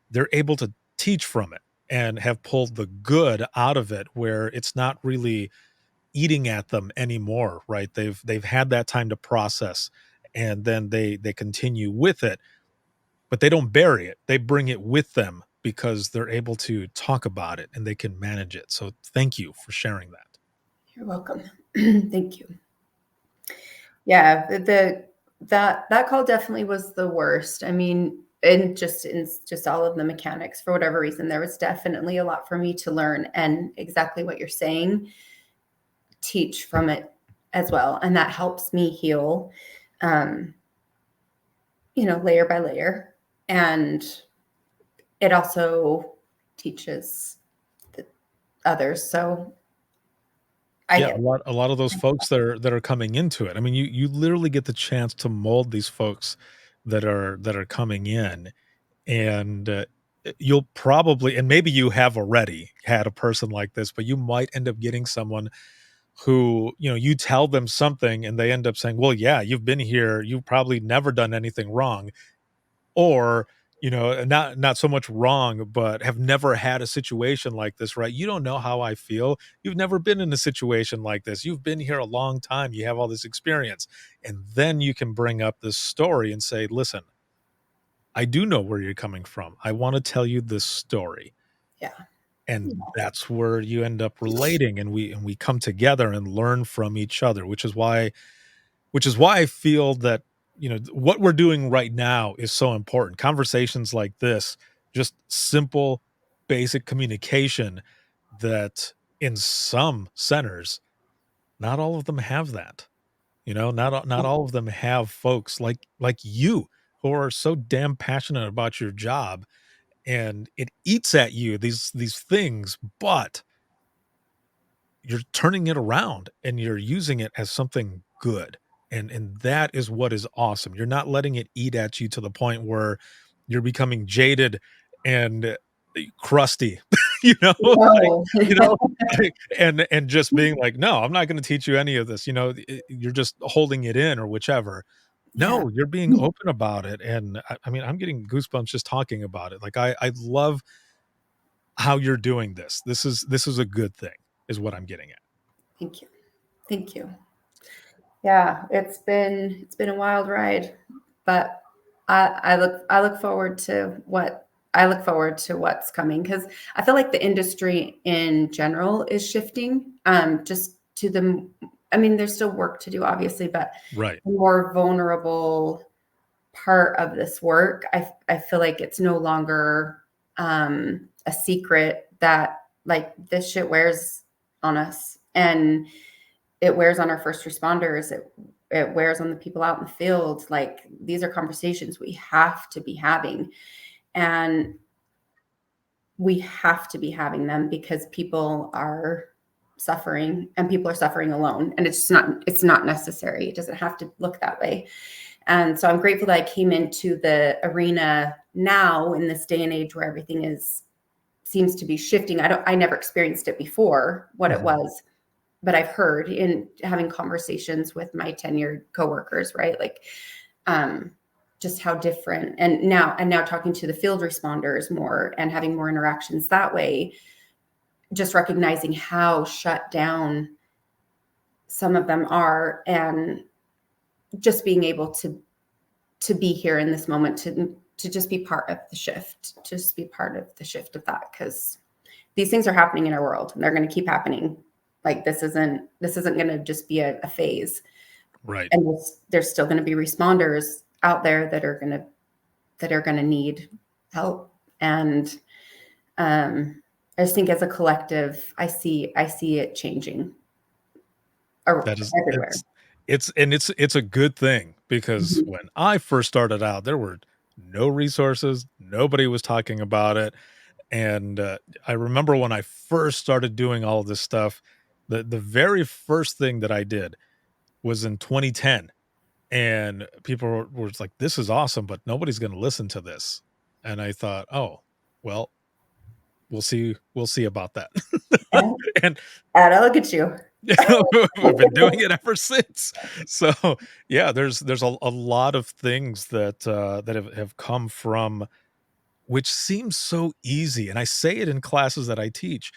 they're able to teach from it and have pulled the good out of it, where it's not really eating at them anymore, right? They've had that time to process, and then they continue with it, but they don't bury it. They bring it with them because they're able to talk about it and they can manage it. So thank you for sharing that.
you're welcome. Thank you. Yeah, that call definitely was the worst. I mean, in just all of the mechanics, for whatever reason, there was definitely a lot for me to learn, and exactly what you're saying, teach from it as well, and that helps me heal, layer by layer, and it also teaches the others. So
Yeah, a lot of those folks that are coming into it. I mean, you literally get the chance to mold these folks that are coming in, and you'll probably, and maybe you have already had a person like this, but you might end up getting someone who, you tell them something and they end up saying, "Well, yeah, you've been here, you've probably never done anything wrong." Or, not so much wrong, but have never had a situation like this, right? You don't know how I feel. You've never been in a situation like this. You've been here a long time. You have all this experience. And then you can bring up this story and say, "Listen, I do know where you're coming from. I want to tell you this story."
yeah,
And that's where you end up relating, and we come together and learn from each other, which is why I feel that, what we're doing right now is so important. Conversations like this, just simple, basic communication that in some centers, not all of them have that. Not all of them have folks like you who are so damn passionate about your job and it eats at you these things, but you're turning it around and you're using it as something good. And that is what is awesome. You're not letting it eat at you to the point where you're becoming jaded and crusty, you know, like,
No.
you know, like, and just being like, no, I'm not going to teach you any of this. You're just holding it in or whichever.
Yeah.
No, you're being open about it. And I mean, I'm getting goosebumps just talking about it. Like I love how you're doing this. This is a good thing, is what I'm getting at.
Thank you. Thank you. Yeah, it's been a wild ride, but I look forward to what's coming, because I feel like the industry in general is shifting. Just to the, I mean, there's still work to do, obviously, but
Right.
the more vulnerable part of this work, I feel like it's no longer a secret that like this shit wears on us, and it wears on our first responders. It wears on the people out in the field. Like, these are conversations we have to be having, and we have to be having them because people are suffering, and people are suffering alone, and it's not necessary. It doesn't have to look that way. And so I'm grateful that I came into the arena now in this day and age where everything seems to be shifting. I never experienced it before, what it
Mhm.
was, but I've heard in having conversations with my tenured coworkers, right? Like, just how different, and now talking to the field responders more and having more interactions that way, just recognizing how shut down some of them are, and just being able to be here in this moment, to just be part of the shift, to just be part of the shift of that, because these things are happening in our world, and they're going to keep happening. Like, this isn't going to just be a phase,
Right.
and there's still going to be responders out there that are going to need help. And I just think as a collective, I see it changing
That is
everywhere.
it's a good thing, because
Mhm.
when I first started out, there were no resources, nobody was talking about it, and, I remember when I first started doing all of this stuff, the very first thing that I did was in 2010, and people were just like, "This is awesome, but nobody's gonna listen to this." And I thought, "Oh, well, we'll see about that."
And,
And
and look at you.
we've been doing it ever since. So, yeah, there's a lot of things that have come from, which seems so easy, and I say it in classes that I teach.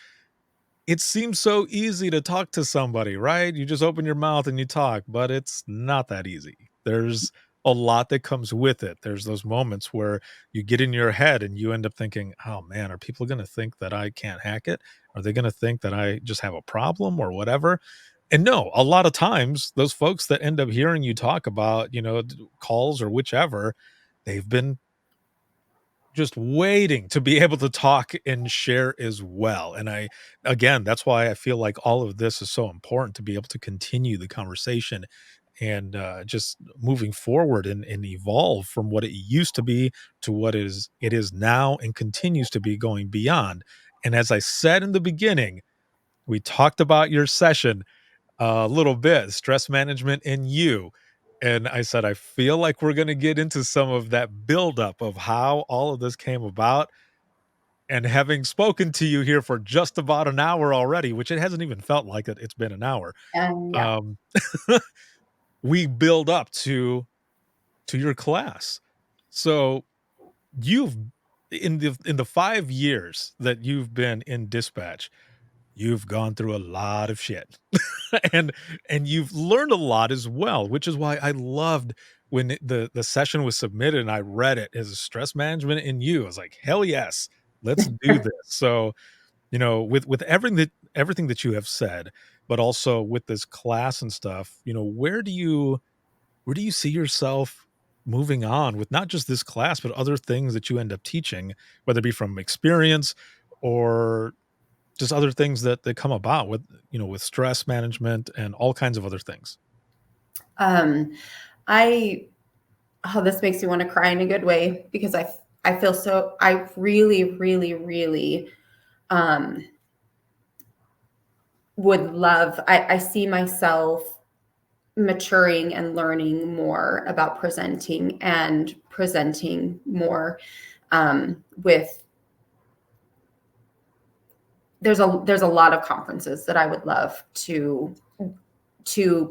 It seems so easy to talk to somebody, right? You just open your mouth and you talk, but it's not that easy. There's a lot that comes with it. There's those moments where you get in your head and you end up thinking, "Oh man, are people going to think that I can't hack it? Are they going to think that I just have a problem or whatever?" And no, a lot of times those folks that end up hearing you talk about, calls or whichever, they've been just waiting to be able to talk and share as well. And again, that's why I feel like all of this is so important, to be able to continue the conversation and just moving forward and evolve from what it used to be to what it is now, and continues to be going beyond. And as I said in the beginning, we talked about your session a little bit, stress management and you. And I said, I feel like we're going to get into some of that buildup of how all of this came about. And having spoken to you here for just about an hour already, which it hasn't even felt like it, it's been an hour.
And yeah.
Um, we build up to your class. So you've in the 5 years that you've been in dispatch, you've gone through a lot of shit. and and you've learned a lot as well, which is why I loved when the session was submitted and I read it as a stress management in you. I was like, hell yes, let's do this. So, with everything that you have said, but also with this class and stuff, where do you see yourself moving on with not just this class, but other things that you end up teaching, whether it be from experience or just other things that come about with stress management and all kinds of other things.
um I Oh, this makes me want to cry in a good way, because I feel so, I really, really, really um, would love, I see myself maturing and learning more about presenting and presenting more with, there's a lot of conferences that I would love to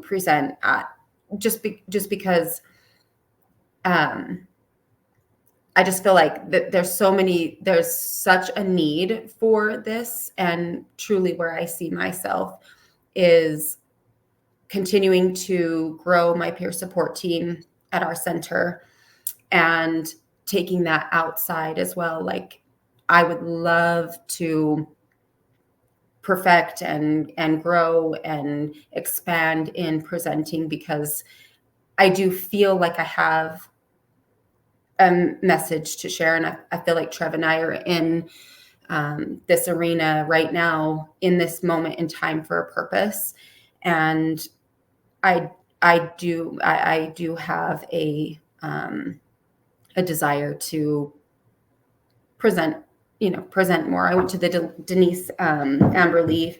present at, just because I just feel like that there's such a need for this, and truly where I see myself is continuing to grow my peer support team at our center and taking that outside as well. Like, I would love to perfect and grow and expand in presenting, because I do feel like I have a message to share. And I feel like Trev and I are in this arena right now, in this moment in time, for a purpose. And I do have a desire to present, present more. I went to the Denise Amber Lee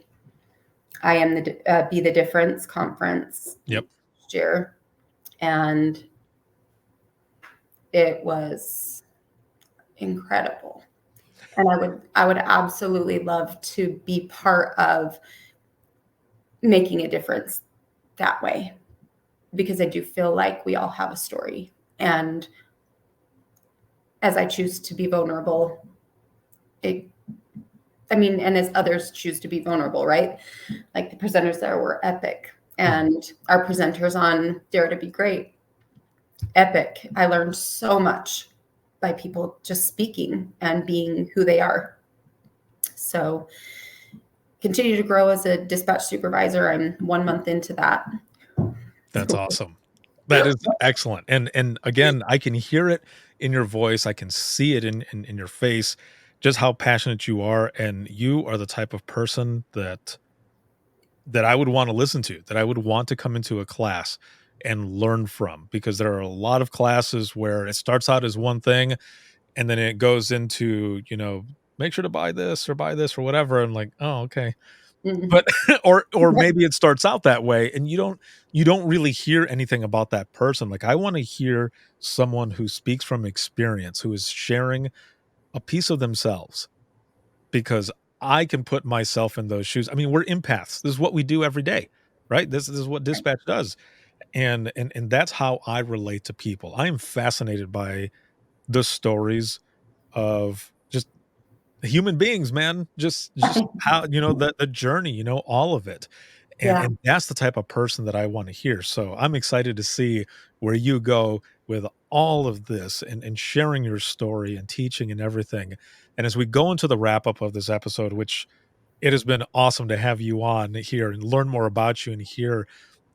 I Am the Be the Difference conference
Yep.
last year, and it was incredible. And I would absolutely love to be part of making a difference that way, because I do feel like we all have a story. And as I choose to be vulnerable, and as others choose to be vulnerable, right? Like the presenters there were epic, and our presenters on Dare to Be Great, epic. I learned so much by people just speaking and being who they are. So continue to grow as a dispatch supervisor. I'm 1 month into that.
That's awesome. That is excellent. And again, I can hear it in your voice. I can see it in your face, just how passionate you are. And you are the type of person that I would want to listen to, that I would want to come into a class and learn from, because there are a lot of classes where it starts out as one thing and then it goes into, make sure to buy this or whatever. And like, oh, okay.
Mhm.
But or maybe it starts out that way and you don't really hear anything about that person. Like, I want to hear someone who speaks from experience, who is sharing a piece of themselves, because I can put myself in those shoes. I mean, we're empaths. This is what we do every day, right? This is what dispatch does. And that's how I relate to people. I am fascinated by the stories of just human beings, man. Just how, the journey, all of it. And
Yeah.
and that's the type of person that I want to hear. So I'm excited to see where you go with all of this and sharing your story and teaching and everything. And as we go into the wrap up of this episode, which it has been awesome to have you on here and learn more about you and hear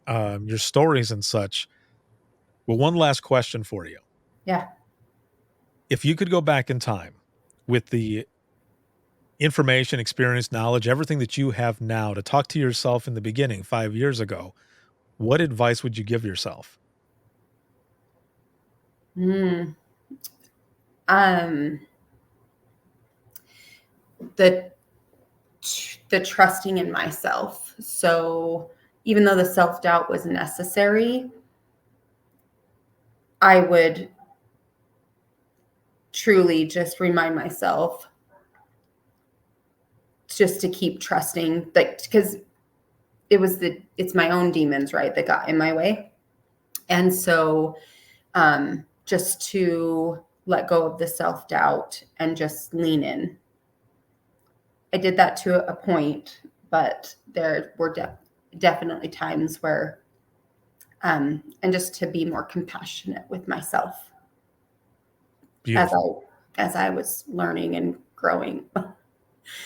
your stories and such. Well, one last question for you.
Yeah.
If you could go back in time with the information, experience, knowledge, everything that you have now to talk to yourself in the beginning 5 years ago, what advice would you give yourself?
Mm. Um, the the trusting in myself. So even though the self-doubt was necessary, I would truly just remind myself just to keep trusting, like, because it's my own demons, right, that got in my way. And so just to let go of the self-doubt and just lean in. I did that to a point, but there were definitely times where and just to be more compassionate with myself as
Beautiful.
I was learning and growing.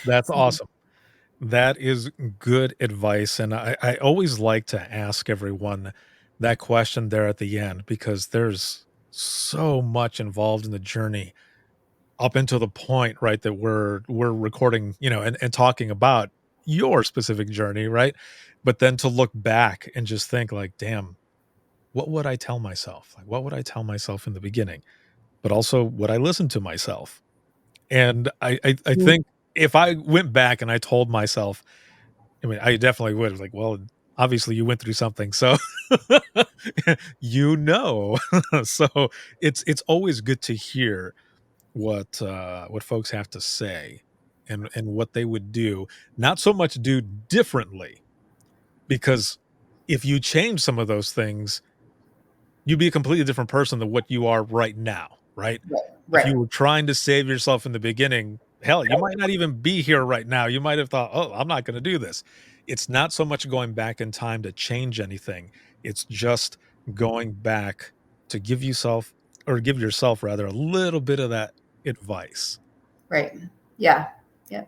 That's
So,
awesome. That is good advice. And I always like to ask everyone that question there at the end, because there's so much involved in the journey up until the point, right, that we're recording, and talking about your specific journey, right? But then to look back and just think like, damn, what would I tell myself? Like, what would I tell myself in the beginning? but also would I listen to myself? And I think if I went back and I told myself, I mean, I definitely would. Like, well, obviously you went through something, so you know. So it's always good to hear what folks have to say and what they would do. Not so much do differently, because if you change some of those things, you'd be a completely different person than what you are right now, right?
Right.
If you
Right.
were trying to save yourself in the beginning, hell, you might not even be here right now. You might have thought, "Oh, I'm not gonna do this." It's not so much going back in time to change anything. It's just going back to give yourself rather a little bit of that advice.
Right. Yeah. Yeah.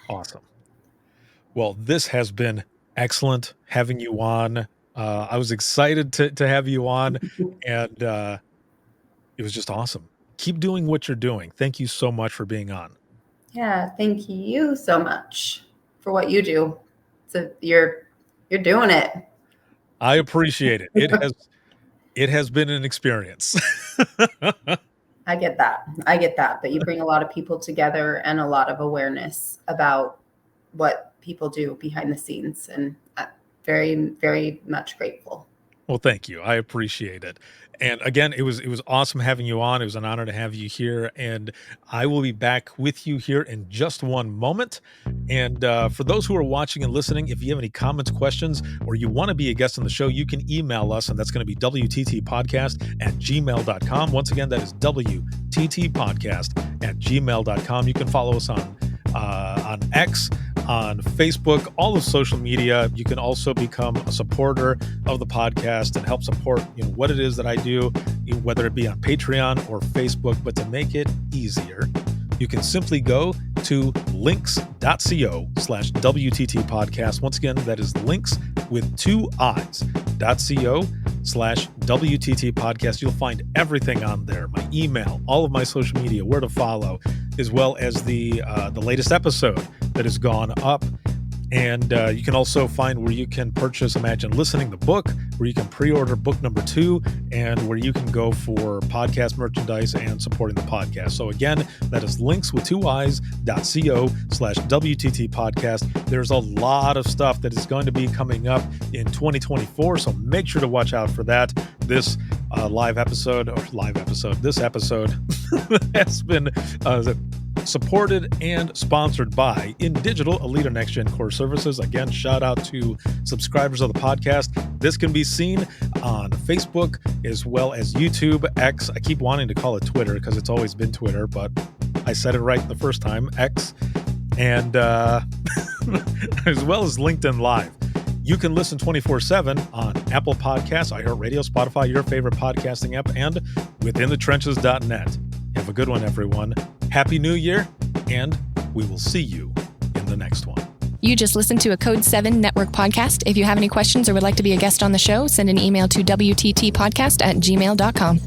Awesome. Well, this has been excellent having you on. I was excited to have you on, and it was just awesome. Keep doing what you're doing. Thank you so much for being on.
Yeah. Thank you so much for what you do. So you're doing it.
I appreciate it. It has been an experience.
I get that. I get that. But you bring a lot of people together and a lot of awareness about what people do behind the scenes. And I'm very, very much grateful.
Well, thank you. I appreciate it. And again, it was awesome having you on. It was an honor to have you here, and I will be back with you here in just one moment. And for those who are watching and listening, if you have any comments, questions, or you want to be a guest on the show, you can email us, and that's going to be wttpodcast@gmail.com. Once again, that is wttpodcast@gmail.com. You can follow us on X, on Facebook, all of social media. You can also become a supporter of the podcast and help support what it is that I do, whether it be on Patreon or Facebook. But to make it easier, you can simply go to links.co/WTT podcast. Once again, that is links with 2 i's.co/WTT podcast. You'll find everything on there, my email, all of my social media, where to follow, as well as the latest episode that has gone up. And you can also find where you can purchase Imagine Listening, the book, where you can pre-order book number 2, and where you can go for podcast merchandise and supporting the podcast. So again, that is links with 2 i's.co/WTT podcast. There's a lot of stuff that is going to be coming up in 2024, so make sure to watch out for that. This this episode has been supported and sponsored by In Digital, a leader next gen core services. Again, shout out to subscribers of the podcast. This can be seen on Facebook as well as YouTube, X. I keep wanting to call it Twitter because it's always been Twitter, but I said it right the first time, X, and as well as LinkedIn Live. You can listen 24/7 on Apple Podcasts, iHeartRadio, Spotify, your favorite podcasting app, and withinthetrenches.net. Have a good one, everyone. Happy New Year, and we will see you in the next one.
You just listened to a Code 7 Network podcast. If you have any questions or would like to be a guest on the show, send an email to WTTpodcast@gmail.com.